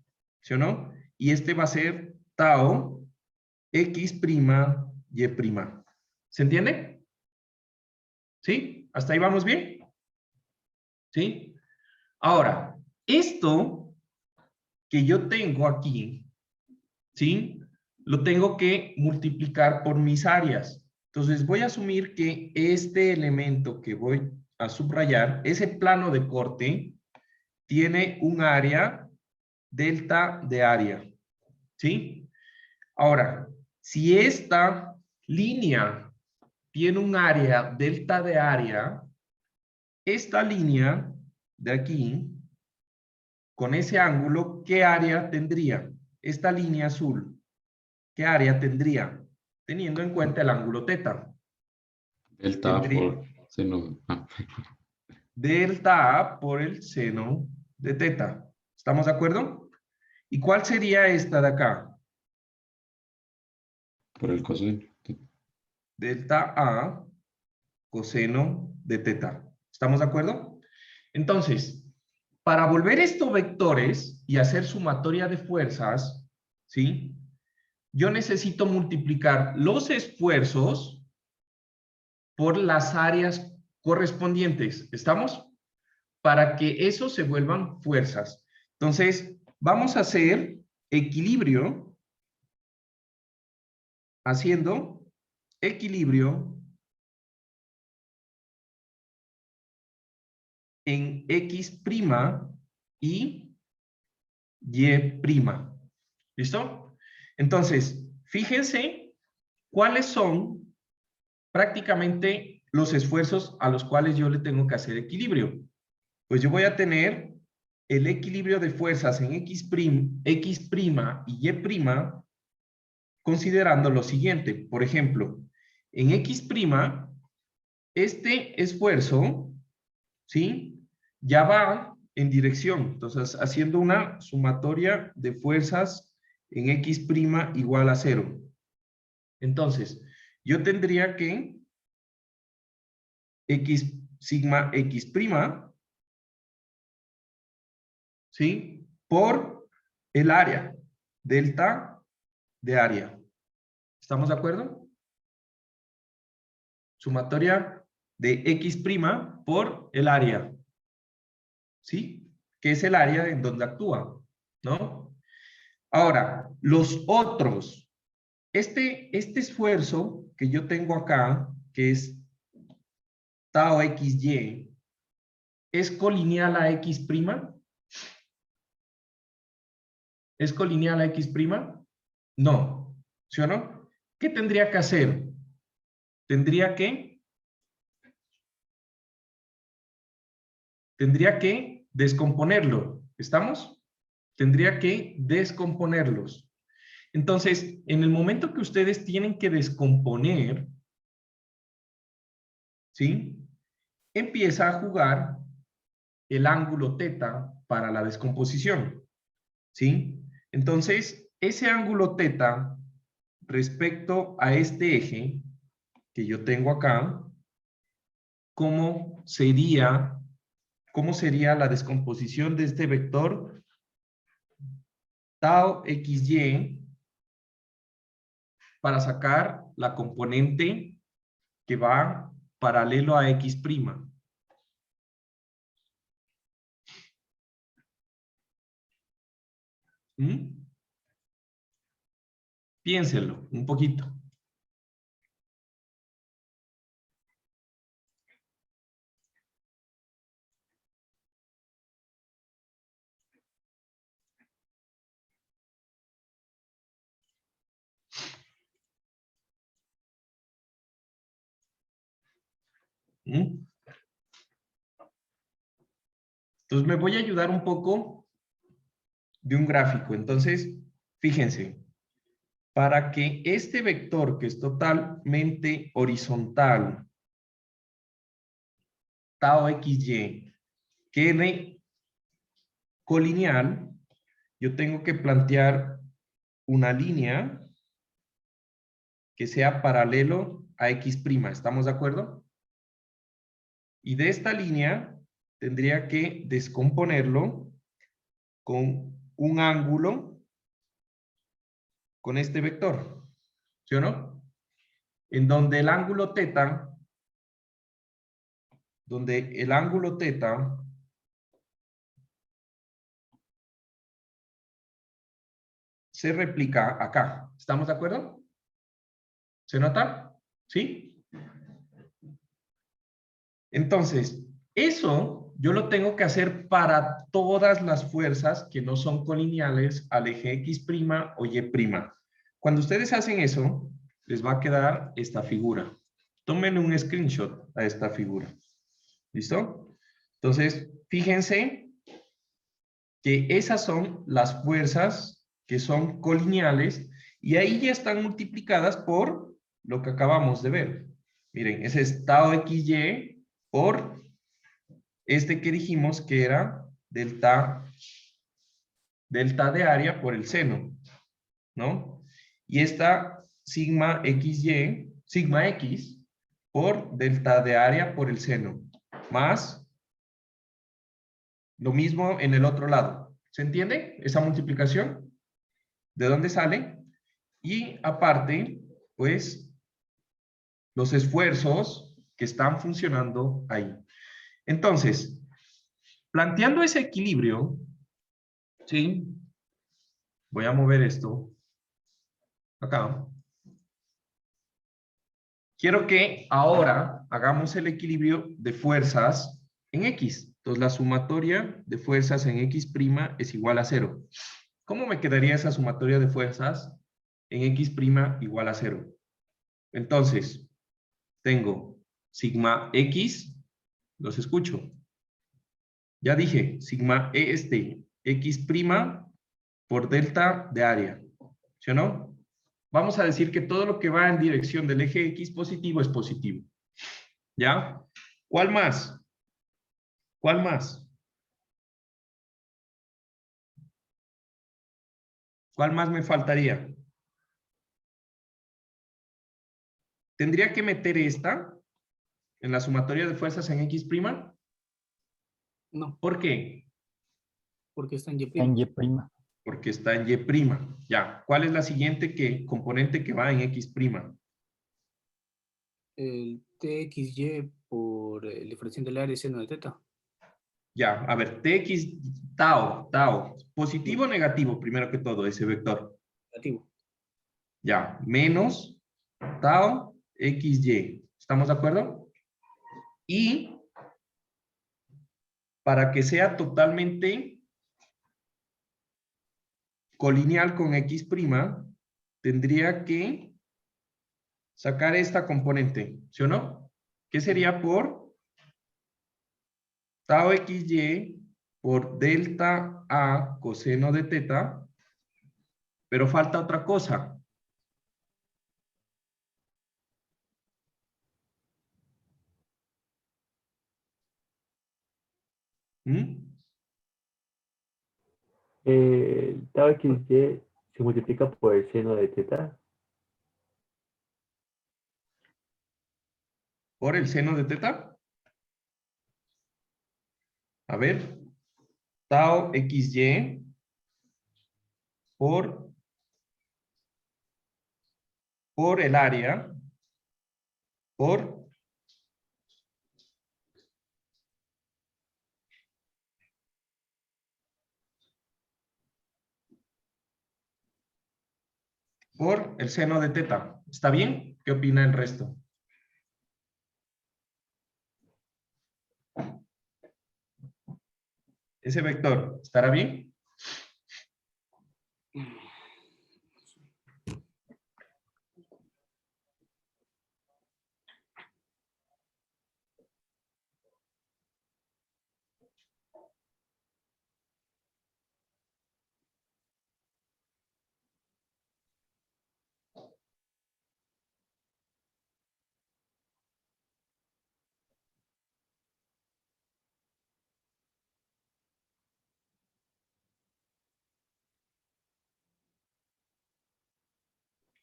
¿sí o no? Y este va a ser tau X', Y'. ¿Se entiende? ¿Sí? ¿Hasta ahí vamos bien? ¿Sí? Ahora, esto que yo tengo aquí, ¿sí? Lo tengo que multiplicar por mis áreas. Entonces voy a asumir que este elemento que voy a subrayar, ese plano de corte, tiene un área delta de área. ¿Sí? Ahora, si esta línea tiene un área delta de área, esta línea de aquí, con ese ángulo, ¿qué área tendría? Esta línea azul, ¿qué área tendría? Teniendo en cuenta el ángulo teta. Delta A Tendría por seno. delta A por el seno de teta. ¿Estamos de acuerdo? ¿Y cuál sería esta de acá? Por el coseno. Delta A coseno de teta. ¿Estamos de acuerdo? Entonces, para volver estos vectores y hacer sumatoria de fuerzas, ¿sí? Yo necesito multiplicar los esfuerzos por las áreas correspondientes. ¿Estamos? Para que eso se vuelvan fuerzas. Entonces, vamos a hacer equilibrio haciendo equilibrio en X' y Y'. ¿Listo? Entonces, fíjense cuáles son prácticamente los esfuerzos a los cuales yo le tengo que hacer equilibrio. Pues yo voy a tener el equilibrio de fuerzas en X' y Y', considerando lo siguiente. Por ejemplo, en X', este esfuerzo, ¿sí? Ya va en dirección. Entonces, haciendo una sumatoria de fuerzas en X' igual a 0. Entonces, yo tendría que sigma X', ¿sí? Por el área, delta de área. ¿Estamos de acuerdo? Sumatoria de X' por el área, ¿sí? Que es el área en donde actúa, ¿no? Ahora, los otros, este esfuerzo que yo tengo acá, que es tau XY, ¿es colineal a X'? ¿Es colineal a X'? No, ¿sí o no? ¿Qué tendría que hacer? Tendría que descomponerlo. ¿Estamos? Tendría que descomponerlos. Entonces, en el momento que ustedes tienen que descomponer, ¿sí? Empieza a jugar el ángulo teta para la descomposición, ¿sí? Entonces, ese ángulo teta respecto a este eje que yo tengo acá, ¿cómo sería la descomposición de este vector tau XY para sacar la componente que va paralelo a X'? Piénselo un poquito. Entonces me voy a ayudar un poco de un gráfico. Entonces, fíjense, para que este vector que es totalmente horizontal, tau XY, quede colineal, yo tengo que plantear una línea que sea paralelo a X'. ¿Estamos de acuerdo? Y de esta línea tendría que descomponerlo con un ángulo con este vector. ¿Sí o no? En donde el ángulo teta, se replica acá. ¿Estamos de acuerdo? ¿Se nota? ¿Sí? Entonces, eso yo lo tengo que hacer para todas las fuerzas que no son colineales al eje X' o Y'. Cuando ustedes hacen eso, les va a quedar esta figura. Tómenle un screenshot a esta figura. ¿Listo? Entonces, fíjense que esas son las fuerzas que son colineales y ahí ya están multiplicadas por lo que acabamos de ver. Miren, ese es tau XY por este que dijimos que era delta de área por el seno, ¿no? Y esta sigma XY, sigma X por delta de área por el seno, más lo mismo en el otro lado. ¿Se entiende esa multiplicación? ¿De dónde sale? Y aparte, pues, los esfuerzos que están funcionando ahí. Entonces, planteando ese equilibrio, ¿sí? Voy a mover esto acá. Quiero que ahora hagamos el equilibrio de fuerzas en X. Entonces, la sumatoria de fuerzas en X' es igual a 0. ¿Cómo me quedaría esa sumatoria de fuerzas en X' igual a 0? Entonces, tengo sigma X, los escucho. Ya dije, sigma X' por delta de área, ¿sí o no? Vamos a decir que todo lo que va en dirección del eje X positivo es positivo. ¿Ya? ¿Cuál más? ¿Cuál más? ¿Cuál más me faltaría? ¿Tendría que meter esta en la sumatoria de fuerzas en X'? No, ¿Por qué? porque está en Y'. En Y'. Porque está en Y'. Ya. ¿Cuál es la siguiente componente que va en X'? El TXY por el diferencial del área seno de teta. Ya, a ver, Tx, tau, positivo o negativo, primero que todo, ese vector. Negativo. Ya, menos tau xy. ¿Estamos de acuerdo? Y para que sea totalmente colineal con X', tendría que sacar esta componente, ¿sí o no? ¿Qué sería por tau xy por delta A coseno de teta? Pero falta otra cosa. ¿Mm? Tau XY se multiplica por el seno de teta. ¿Por el seno de teta? A ver, tau xy por el área por el seno de teta. ¿Está bien? ¿Qué opina el resto? ¿Ese vector estará bien?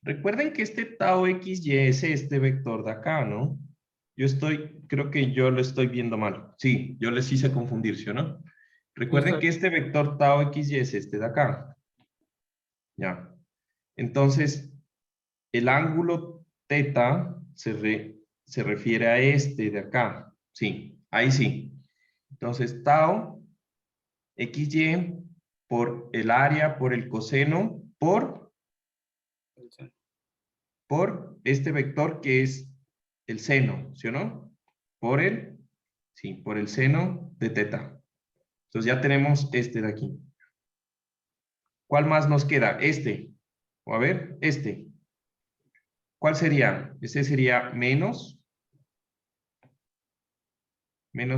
Recuerden que este tau xy es este vector de acá, ¿no? Creo que yo lo estoy viendo mal. Sí, yo les hice confundir, ¿sí o no? Recuerden que este vector tau xy es este de acá. Ya. Entonces, el ángulo teta se refiere a este de acá. Sí, ahí sí. Entonces, tau xy por el área, por el coseno, por este vector que es el seno, ¿sí o no? Por el seno de teta. Entonces ya tenemos este de aquí. ¿Cuál más nos queda? Este. O a ver, este. ¿Cuál sería? Este sería ¿menos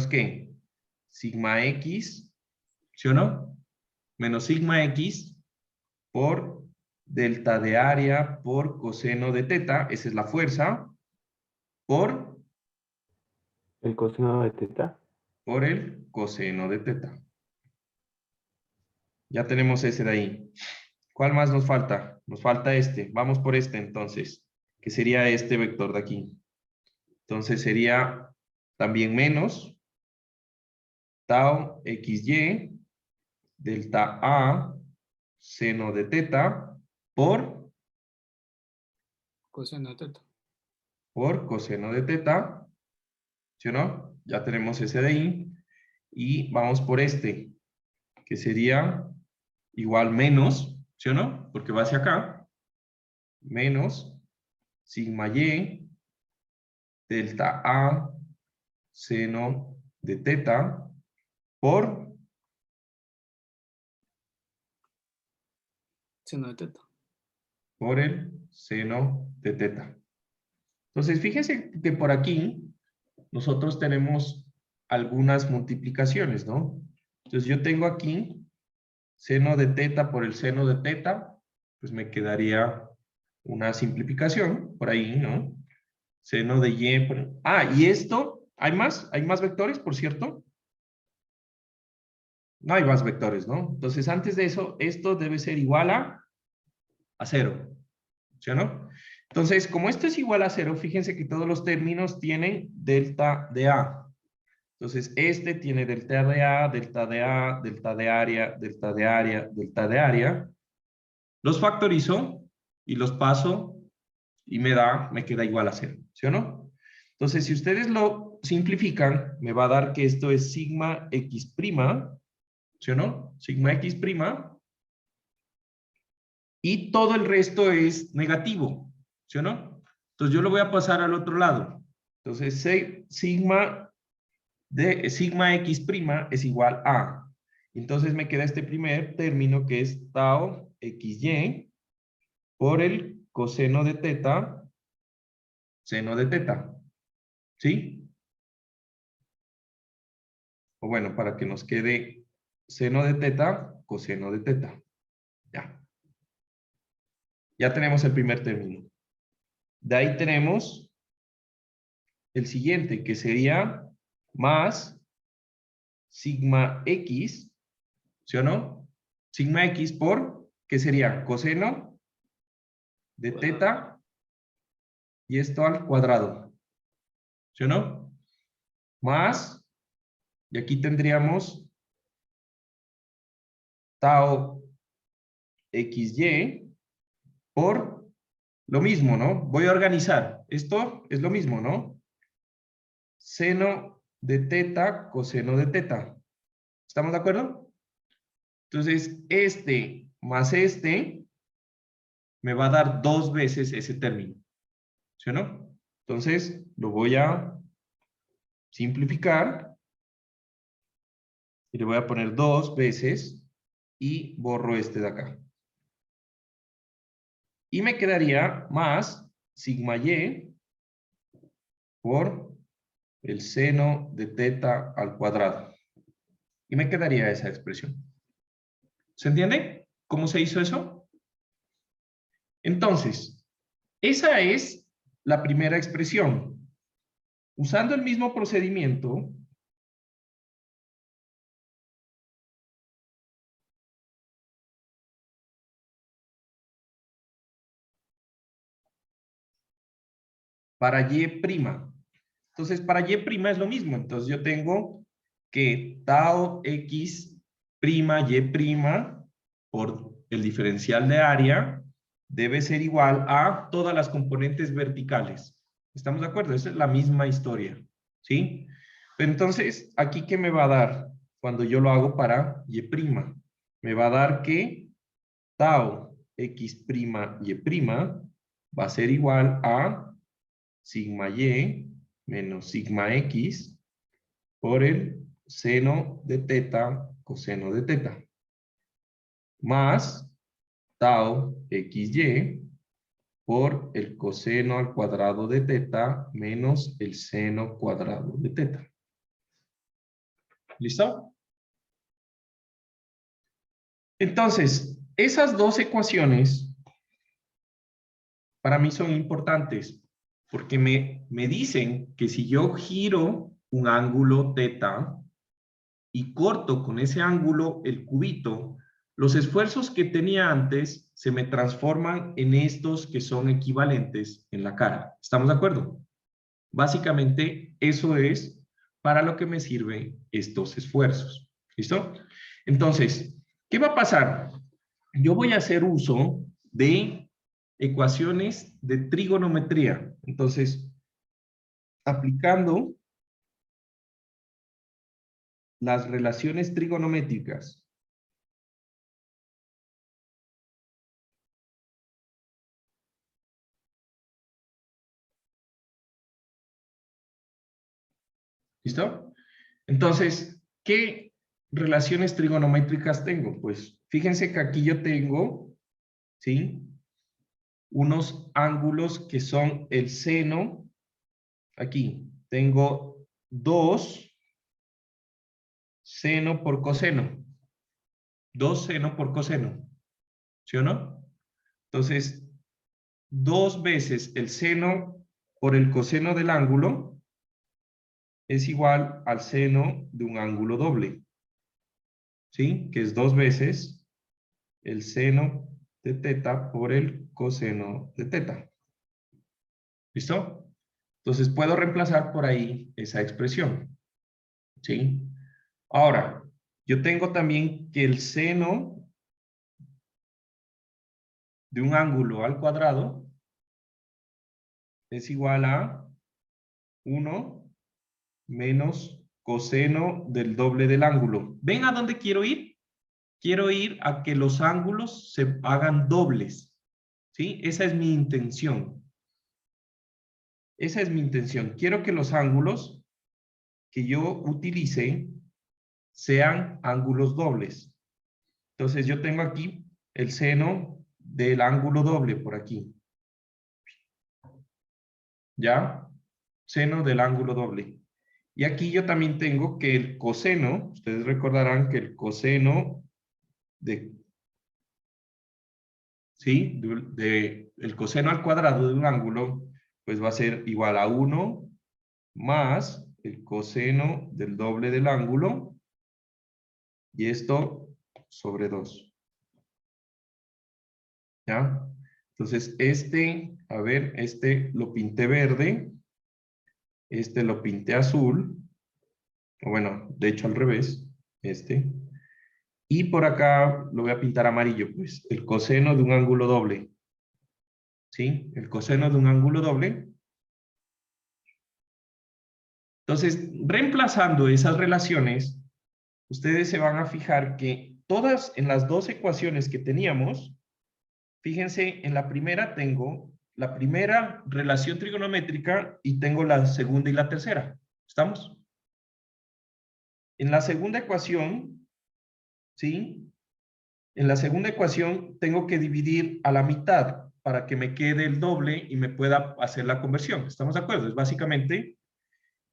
qué? Sigma X, ¿sí o no? Menos sigma X por delta de área por coseno de teta, esa es la fuerza, por El coseno de teta. el coseno de teta. Ya tenemos ese de ahí. ¿Cuál más nos falta? Nos falta este. Vamos por este entonces, que sería este vector de aquí. Entonces sería también menos tau xy delta A seno de teta por Coseno de teta. coseno de teta, ¿sí o no? Ya tenemos ese de ahí. Y vamos por este, que sería igual menos, ¿sí o no? Porque va hacia acá. Menos sigma y delta A seno de teta por Seno de teta. el seno de teta. Entonces, fíjense que por aquí nosotros tenemos algunas multiplicaciones, ¿no? Entonces, yo tengo aquí seno de teta por el seno de teta, pues me quedaría una simplificación por ahí, ¿no? Seno de y por... Ah, y esto, ¿hay más? ¿Hay más vectores, por cierto? No hay más vectores, ¿no? Entonces, antes de eso, esto debe ser igual a 0, ¿sí o no? Entonces, como esto es igual a 0, fíjense que todos los términos tienen delta de A. Entonces, este tiene delta de A, delta de A, delta de área, delta de área, delta de área. Los factorizo y los paso y me queda igual a 0, ¿sí o no? Entonces, si ustedes lo simplifican, me va a dar que esto es sigma x prima, ¿sí o no? Sigma x prima. Y todo el resto es negativo, ¿sí o no? Entonces yo lo voy a pasar al otro lado. Entonces sigma x prima es igual a. Entonces me queda este primer término que es tau xy por el coseno de teta, seno de teta. ¿Sí? O bueno, para que nos quede seno de teta, coseno de teta. Ya. Ya tenemos el primer término. De ahí tenemos el siguiente, que sería más sigma x, ¿sí o no? Sigma x por, ¿qué sería? Coseno de teta y esto al cuadrado, ¿sí o no? Más, y aquí tendríamos tau xy por lo mismo, ¿no? Voy a organizar. Esto es lo mismo, ¿no? Seno de teta, coseno de teta. ¿Estamos de acuerdo? Entonces, este más este me va a dar 2 veces ese término. ¿Sí o no? Entonces, lo voy a simplificar y le voy a poner 2 veces y borro este de acá. Y me quedaría más sigma y por el seno de teta al cuadrado. Y me quedaría esa expresión. ¿Se entiende cómo se hizo eso? Entonces, esa es la primera expresión. Usando el mismo procedimiento, para y'. Entonces, para y' es lo mismo. Entonces, yo tengo que tau x prima y' por el diferencial de área debe ser igual a todas las componentes verticales. ¿Estamos de acuerdo? Esa es la misma historia. ¿Sí? Entonces, ¿aquí qué me va a dar cuando yo lo hago para y'? Me va a dar que tau x' y' va a ser igual a sigma y menos sigma x por el seno de teta coseno de teta más tau xy por el coseno al cuadrado de teta menos el seno cuadrado de teta. ¿Listo? Entonces, esas dos ecuaciones para mí son importantes porque me dicen que si yo giro un ángulo teta y corto con ese ángulo el cubito, los esfuerzos que tenía antes se me transforman en estos que son equivalentes en la cara. ¿Estamos de acuerdo? Básicamente, eso es para lo que me sirven estos esfuerzos. ¿Listo? Entonces, ¿qué va a pasar? Yo voy a hacer uso de ecuaciones de trigonometría. Entonces, aplicando las relaciones trigonométricas ¿listo? Entonces, ¿qué relaciones trigonométricas tengo? Pues fíjense que aquí yo tengo, ¿sí? Unos ángulos que son el seno aquí tengo 2 seno por coseno. 2 seno por coseno. ¿Sí o no? Entonces, 2 veces el seno por el coseno del ángulo es igual al seno de un ángulo doble. ¿Sí? Que es 2 veces el seno de teta por el coseno de teta. ¿Listo? Entonces puedo reemplazar por ahí esa expresión. ¿Sí? Ahora, yo tengo también que el seno de un ángulo al cuadrado es igual a 1 menos coseno del doble del ángulo. ¿Ven a dónde quiero ir? Quiero ir a que los ángulos se hagan dobles. ¿Sí? Esa es mi intención. Esa es mi intención. Quiero que los ángulos que yo utilice sean ángulos dobles. Entonces yo tengo aquí el seno del ángulo doble por aquí. ¿Ya? Seno del ángulo doble. Y aquí yo también tengo que el coseno, ustedes recordarán que el coseno ¿sí? El coseno al cuadrado de un ángulo, pues va a ser igual a 1 más el coseno del doble del ángulo, y esto sobre 2. ¿Ya? Entonces, a ver, este lo pinté verde, este lo pinté azul, o bueno, de hecho al revés, y por acá lo voy a pintar amarillo, pues, el coseno de un ángulo doble. ¿Sí? El coseno de un ángulo doble. Entonces, reemplazando esas relaciones, ustedes se van a fijar que todas en las dos ecuaciones que teníamos, fíjense, en la primera tengo la primera relación trigonométrica y tengo la segunda y la tercera. ¿Estamos? En la segunda ecuación, ¿sí? En la segunda ecuación tengo que dividir a la mitad para que me quede el doble y me pueda hacer la conversión. ¿Estamos de acuerdo? Es básicamente,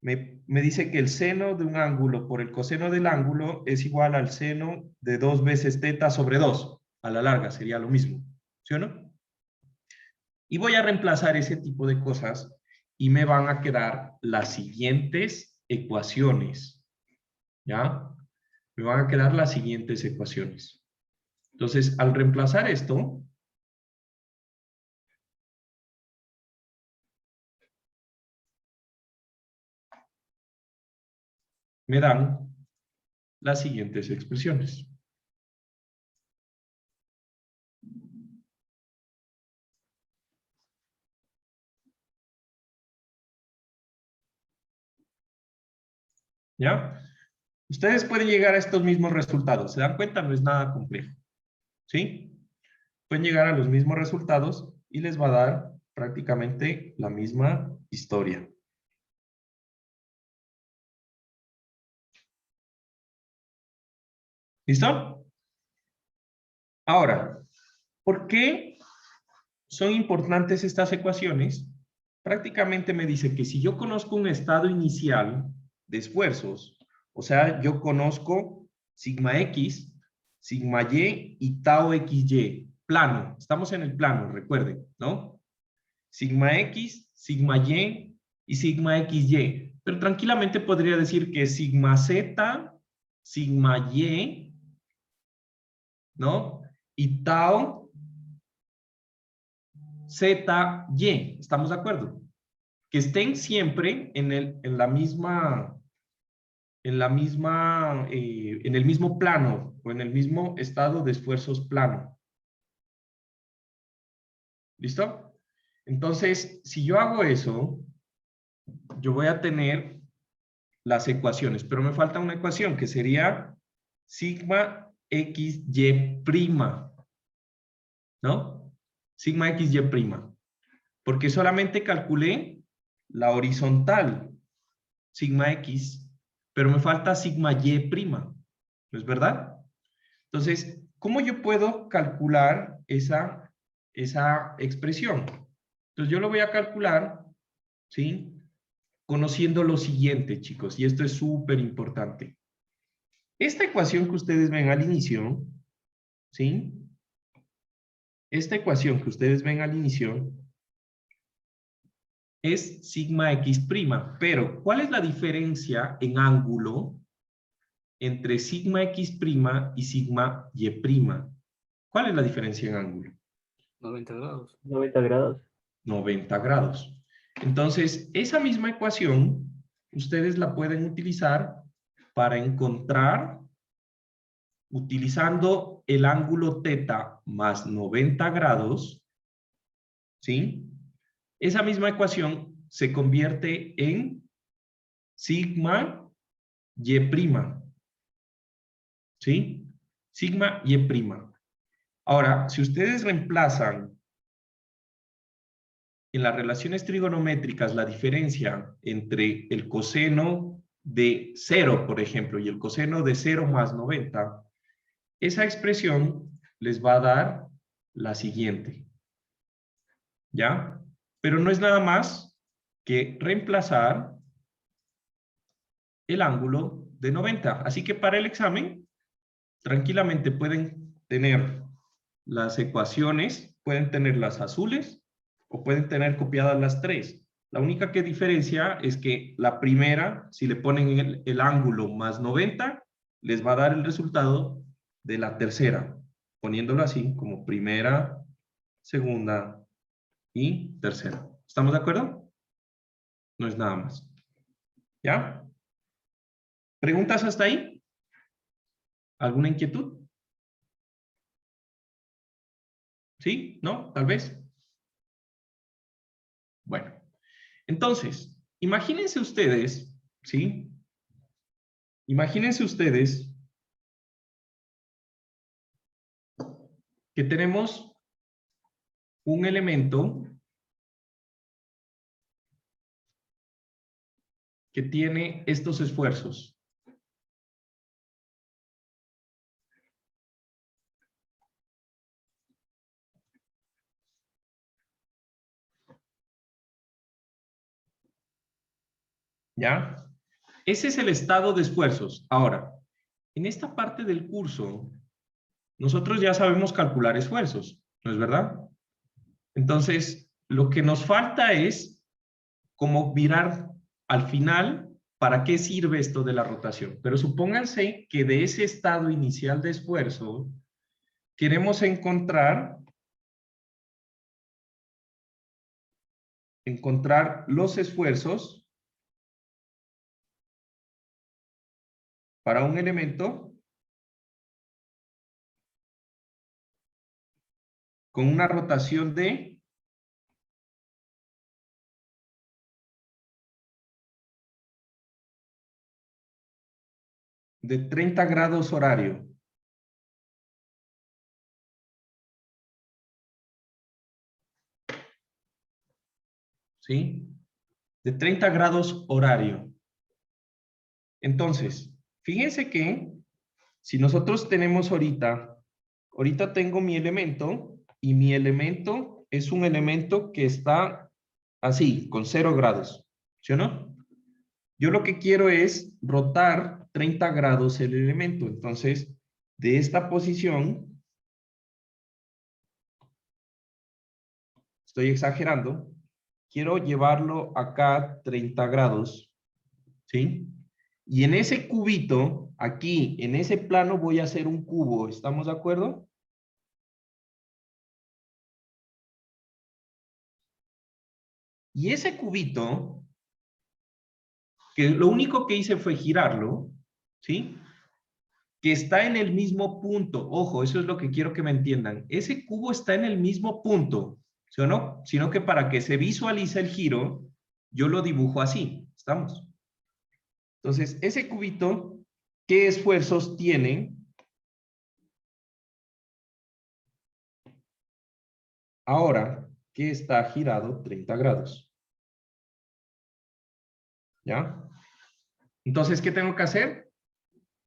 me dice que el seno de un ángulo por el coseno del ángulo es igual al seno de 2 veces teta sobre 2. A la larga sería lo mismo. ¿Sí o no? Y voy a reemplazar ese tipo de cosas y me van a quedar las siguientes ecuaciones. ¿Ya? Me van a quedar las siguientes ecuaciones. Entonces, al reemplazar esto, me dan las siguientes expresiones. ¿Ya? Ustedes pueden llegar a estos mismos resultados. ¿Se dan cuenta? No es nada complejo. ¿Sí? Pueden llegar a los mismos resultados y les va a dar prácticamente la misma historia. ¿Listo? Ahora, ¿por qué son importantes estas ecuaciones? Prácticamente me dice que si yo conozco un estado inicial de esfuerzos, o sea, yo conozco sigma X, sigma Y y tau XY, plano, estamos en el plano, recuerden, ¿no? Sigma X, sigma Y y sigma XY, pero tranquilamente podría decir que sigma Z, sigma Y, ¿no? Y tau ZY, ¿estamos de acuerdo? Que estén siempre en el mismo plano o en el mismo estado de esfuerzos plano. ¿Listo? Entonces, si yo hago eso, yo voy a tener las ecuaciones, pero me falta una ecuación que sería sigma XY prima, ¿no? Sigma XY prima. Porque solamente calculé la horizontal, sigma X, pero me falta sigma Y prima, ¿no es verdad? Entonces, ¿cómo yo puedo calcular esa expresión? Entonces yo lo voy a calcular, ¿sí? conociendo lo siguiente, chicos, y esto es súper importante. Esta ecuación que ustedes ven al inicio, ¿sí? Esta ecuación que ustedes ven al inicio es sigma x', pero ¿cuál es la diferencia en ángulo entre sigma x' y sigma y'? ¿Cuál es la diferencia en ángulo? 90 grados. 90 grados. 90 grados. Entonces, esa misma ecuación, ustedes la pueden utilizar para encontrar, utilizando el ángulo θ más 90 grados, ¿sí? Esa misma ecuación se convierte en sigma y', ¿sí? Sigma y'. Ahora, si ustedes reemplazan en las relaciones trigonométricas la diferencia entre el coseno de 0, por ejemplo, y el coseno de 0 más 90, esa expresión les va a dar la siguiente. ¿Ya? Pero no es nada más que reemplazar el ángulo de 90. Así que para el examen, tranquilamente pueden tener las ecuaciones, pueden tener las azules o pueden tener copiadas las tres. La única que diferencia es que la primera, si le ponen el ángulo más 90, les va a dar el resultado de la tercera, poniéndolo así como primera, segunda y tercera. ¿Estamos de acuerdo? No es nada más. ¿Ya? ¿Preguntas hasta ahí? ¿Alguna inquietud? ¿Sí? ¿No? ¿Tal vez? Bueno, entonces, imagínense ustedes, ¿sí? Imagínense ustedes que tenemos un elemento que tiene estos esfuerzos. ¿Ya? Ese es el estado de esfuerzos. Ahora, en esta parte del curso, nosotros ya sabemos calcular esfuerzos, ¿no es verdad? Entonces, lo que nos falta es como mirar al final para qué sirve esto de la rotación. Pero supónganse que de ese estado inicial de esfuerzo queremos encontrar los esfuerzos para un elemento con una rotación de 30 grados horario. ¿Sí? De 30 grados horario. Entonces, fíjense que si nosotros tenemos ahorita tengo mi elemento y mi elemento es un elemento que está así, con 0 grados. ¿Sí o no? Yo lo que quiero es rotar 30 grados el elemento. Entonces, de esta posición, estoy exagerando, quiero llevarlo acá 30 grados, ¿sí? Y en ese cubito, aquí, en ese plano voy a hacer un cubo, ¿estamos de acuerdo? Y ese cubito, que lo único que hice fue girarlo, ¿sí? Que está en el mismo punto. Ojo, eso es lo que quiero que me entiendan. Ese cubo está en el mismo punto, ¿sí o no? Sino que para que se visualice el giro, yo lo dibujo así. ¿Estamos? Entonces, ese cubito, ¿qué esfuerzos tiene? Ahora que está girado 30 grados. ¿Ya? Entonces, ¿qué tengo que hacer?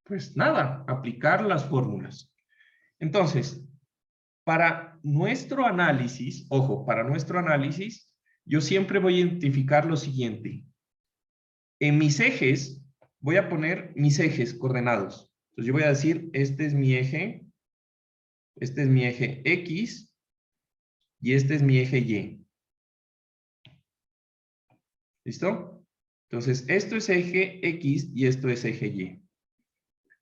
Pues nada, aplicar las fórmulas. Entonces, para nuestro análisis, ojo, para nuestro análisis, yo siempre voy a identificar lo siguiente. En mis ejes, voy a poner mis ejes coordenados. Entonces yo voy a decir, este es mi eje X y este es mi eje Y. ¿Listo? Entonces, esto es eje X y esto es eje Y.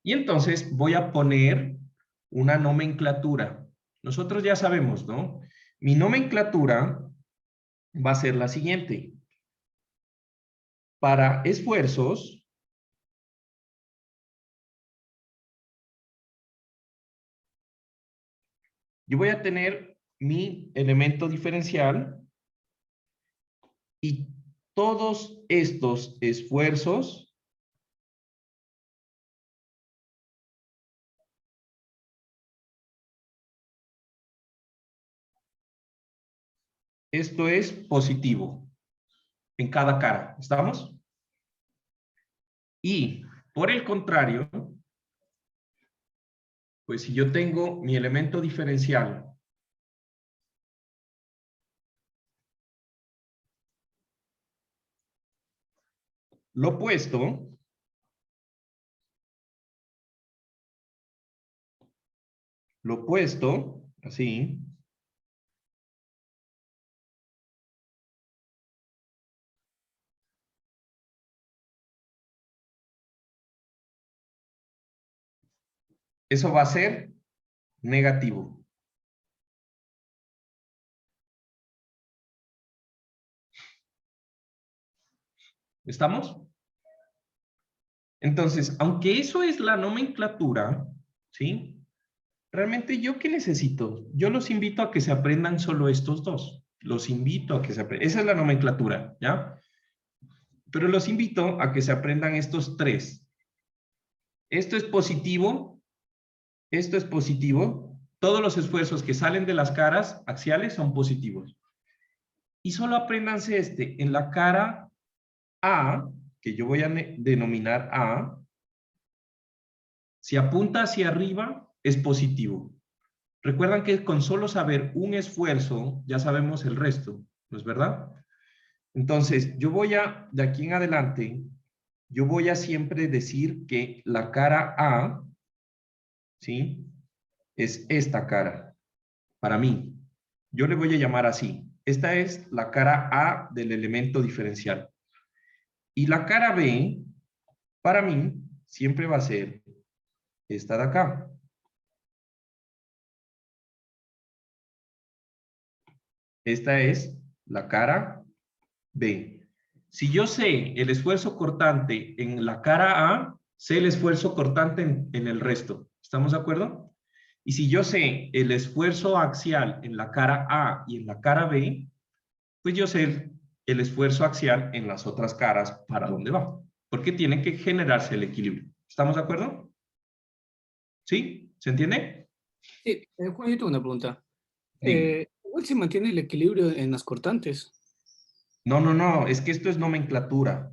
Y entonces voy a poner una nomenclatura. Nosotros ya sabemos, ¿no? Mi nomenclatura va a ser la siguiente. Para esfuerzos, yo voy a tener mi elemento diferencial y todos estos esfuerzos esto es positivo en cada cara. ¿Estamos? Y por el contrario, pues si yo tengo mi elemento diferencial lo opuesto, así, eso va a ser negativo. ¿Estamos? Entonces, aunque eso es la nomenclatura, ¿sí? Realmente, ¿yo qué necesito? Yo los invito a que se aprendan solo estos dos. Los invito a que se aprendan. Esa es la nomenclatura, ¿ya? Pero los invito a que se aprendan estos tres. Esto es positivo. Esto es positivo. Todos los esfuerzos que salen de las caras axiales son positivos. Y solo apréndanse este. En la cara A, que yo voy a denominar A, si apunta hacia arriba, es positivo. Recuerdan que con solo saber un esfuerzo, ya sabemos el resto, ¿no es verdad? Entonces, yo voy a, de aquí en adelante, yo voy a siempre decir que la cara A, ¿sí? Es esta cara, para mí. Yo le voy a llamar así. Esta es la cara A del elemento diferencial. Y la cara B, para mí, siempre va a ser esta de acá. Esta es la cara B. Si yo sé el esfuerzo cortante en la cara A, sé el esfuerzo cortante en el resto. ¿Estamos de acuerdo? Y si yo sé el esfuerzo axial en la cara A y en la cara B, pues yo sé el esfuerzo axial en las otras caras para dónde va. Porque tiene que generarse el equilibrio. ¿Estamos de acuerdo? ¿Sí? ¿Se entiende? Sí, Juan, yo tengo una pregunta. Dime. Igual se mantiene el equilibrio en las cortantes. No. Es que esto es nomenclatura.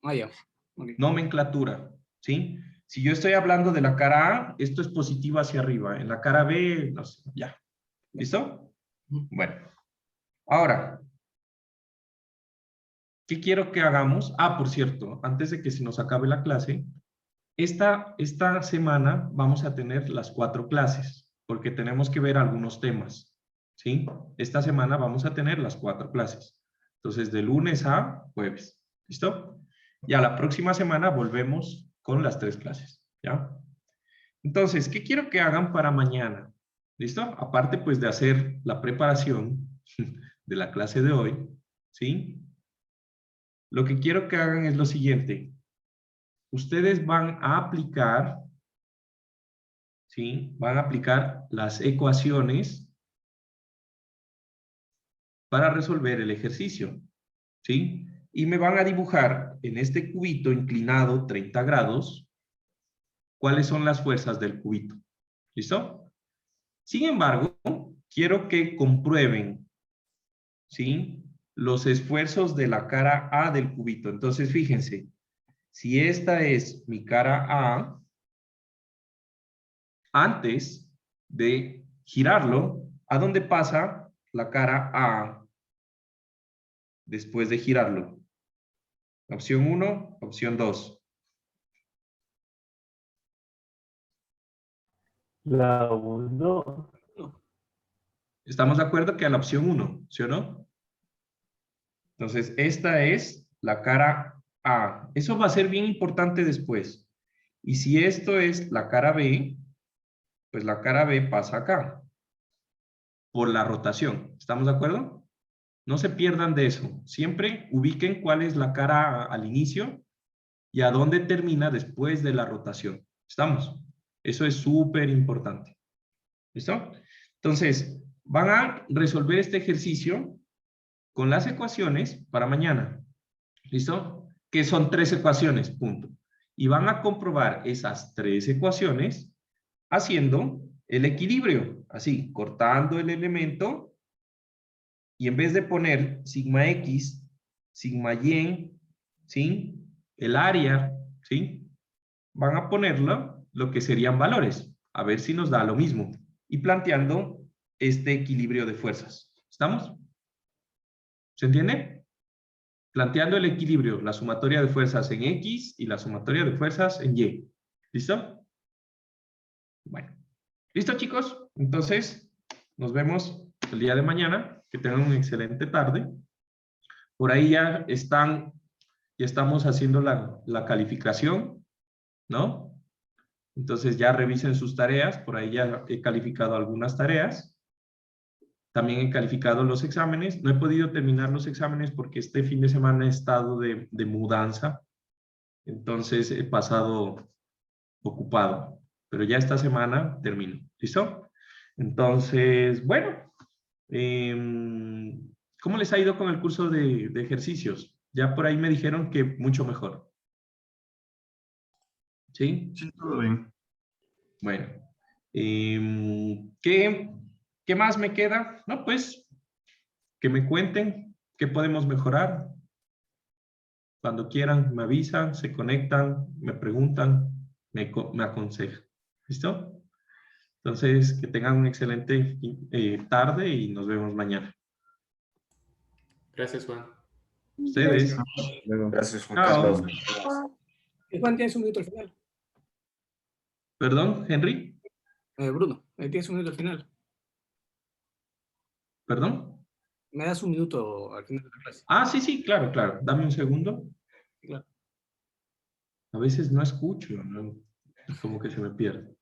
Ah, ya. Ok. Nomenclatura, ¿sí? Si yo estoy hablando de la cara A, esto es positivo hacia arriba. En la cara B, no sé, ya. ¿Listo? Bueno. Ahora, ¿qué quiero que hagamos? Ah, por cierto, antes de que se nos acabe la clase, esta semana vamos a tener las 4 clases, porque tenemos que ver algunos temas, ¿sí? Esta semana vamos a tener las 4 clases. Entonces, de lunes a jueves. ¿Listo? Y a la próxima semana volvemos con las 3 clases, ¿ya? Entonces, ¿qué quiero que hagan para mañana? ¿Listo? Aparte, pues, de hacer la preparación de la clase de hoy, ¿sí? Lo que quiero que hagan es lo siguiente. Ustedes van a aplicar, ¿sí? Van a aplicar las ecuaciones para resolver el ejercicio, ¿sí? Y me van a dibujar en este cubito inclinado 30 grados cuáles son las fuerzas del cubito. ¿Listo? Sin embargo, quiero que comprueben, ¿sí? Los esfuerzos de la cara A del cubito. Entonces, fíjense, si esta es mi cara A, antes de girarlo, ¿a dónde pasa la cara A después de girarlo? Opción 1, opción 2. La 1. ¿Estamos de acuerdo que a la opción 1, sí o no? Entonces, esta es la cara A. Eso va a ser bien importante después. Y si esto es la cara B, pues la cara B pasa acá. Por la rotación. ¿Estamos de acuerdo? No se pierdan de eso. Siempre ubiquen cuál es la cara A al inicio y a dónde termina después de la rotación. ¿Estamos? Eso es súper importante. ¿Listo? Entonces, van a resolver este ejercicio con las ecuaciones para mañana. ¿Listo? Que son 3 ecuaciones, punto. Y van a comprobar esas 3 ecuaciones haciendo el equilibrio. Así, cortando el elemento y en vez de poner sigma X, sigma Y, ¿sí? El área, ¿sí? Van a ponerlo lo que serían valores. A ver si nos da lo mismo. Y planteando este equilibrio de fuerzas. ¿Estamos? ¿Se entiende? Planteando el equilibrio, la sumatoria de fuerzas en X y la sumatoria de fuerzas en Y. ¿Listo? Bueno. ¿Listo, chicos? Entonces, nos vemos el día de mañana. Que tengan una excelente tarde. Por ahí ya estamos haciendo la calificación, ¿no? Entonces ya revisen sus tareas. Por ahí ya he calificado algunas tareas. También he calificado los exámenes. No he podido terminar los exámenes porque este fin de semana he estado de mudanza. Entonces he pasado ocupado. Pero ya esta semana termino. ¿Listo? Entonces, bueno. ¿Cómo les ha ido con el curso de ejercicios? Ya por ahí me dijeron que mucho mejor. ¿Sí? Sí, todo bien. Bueno. ¿Qué más me queda? No, pues, que me cuenten qué podemos mejorar. Cuando quieran, me avisan, se conectan, me preguntan, me aconsejan. ¿Listo? Entonces, que tengan una excelente tarde y nos vemos mañana. Gracias, Juan. Ustedes. Gracias, Juan Chao. Carlos. Juan, tienes un minuto al final. Perdón, Henry. Bruno, tienes un minuto al final. Perdón. Me das un minuto al final de la clase. Ah, sí, sí, claro, claro. Dame un segundo. Claro. A veces no escucho, ¿no? Como que se me pierde.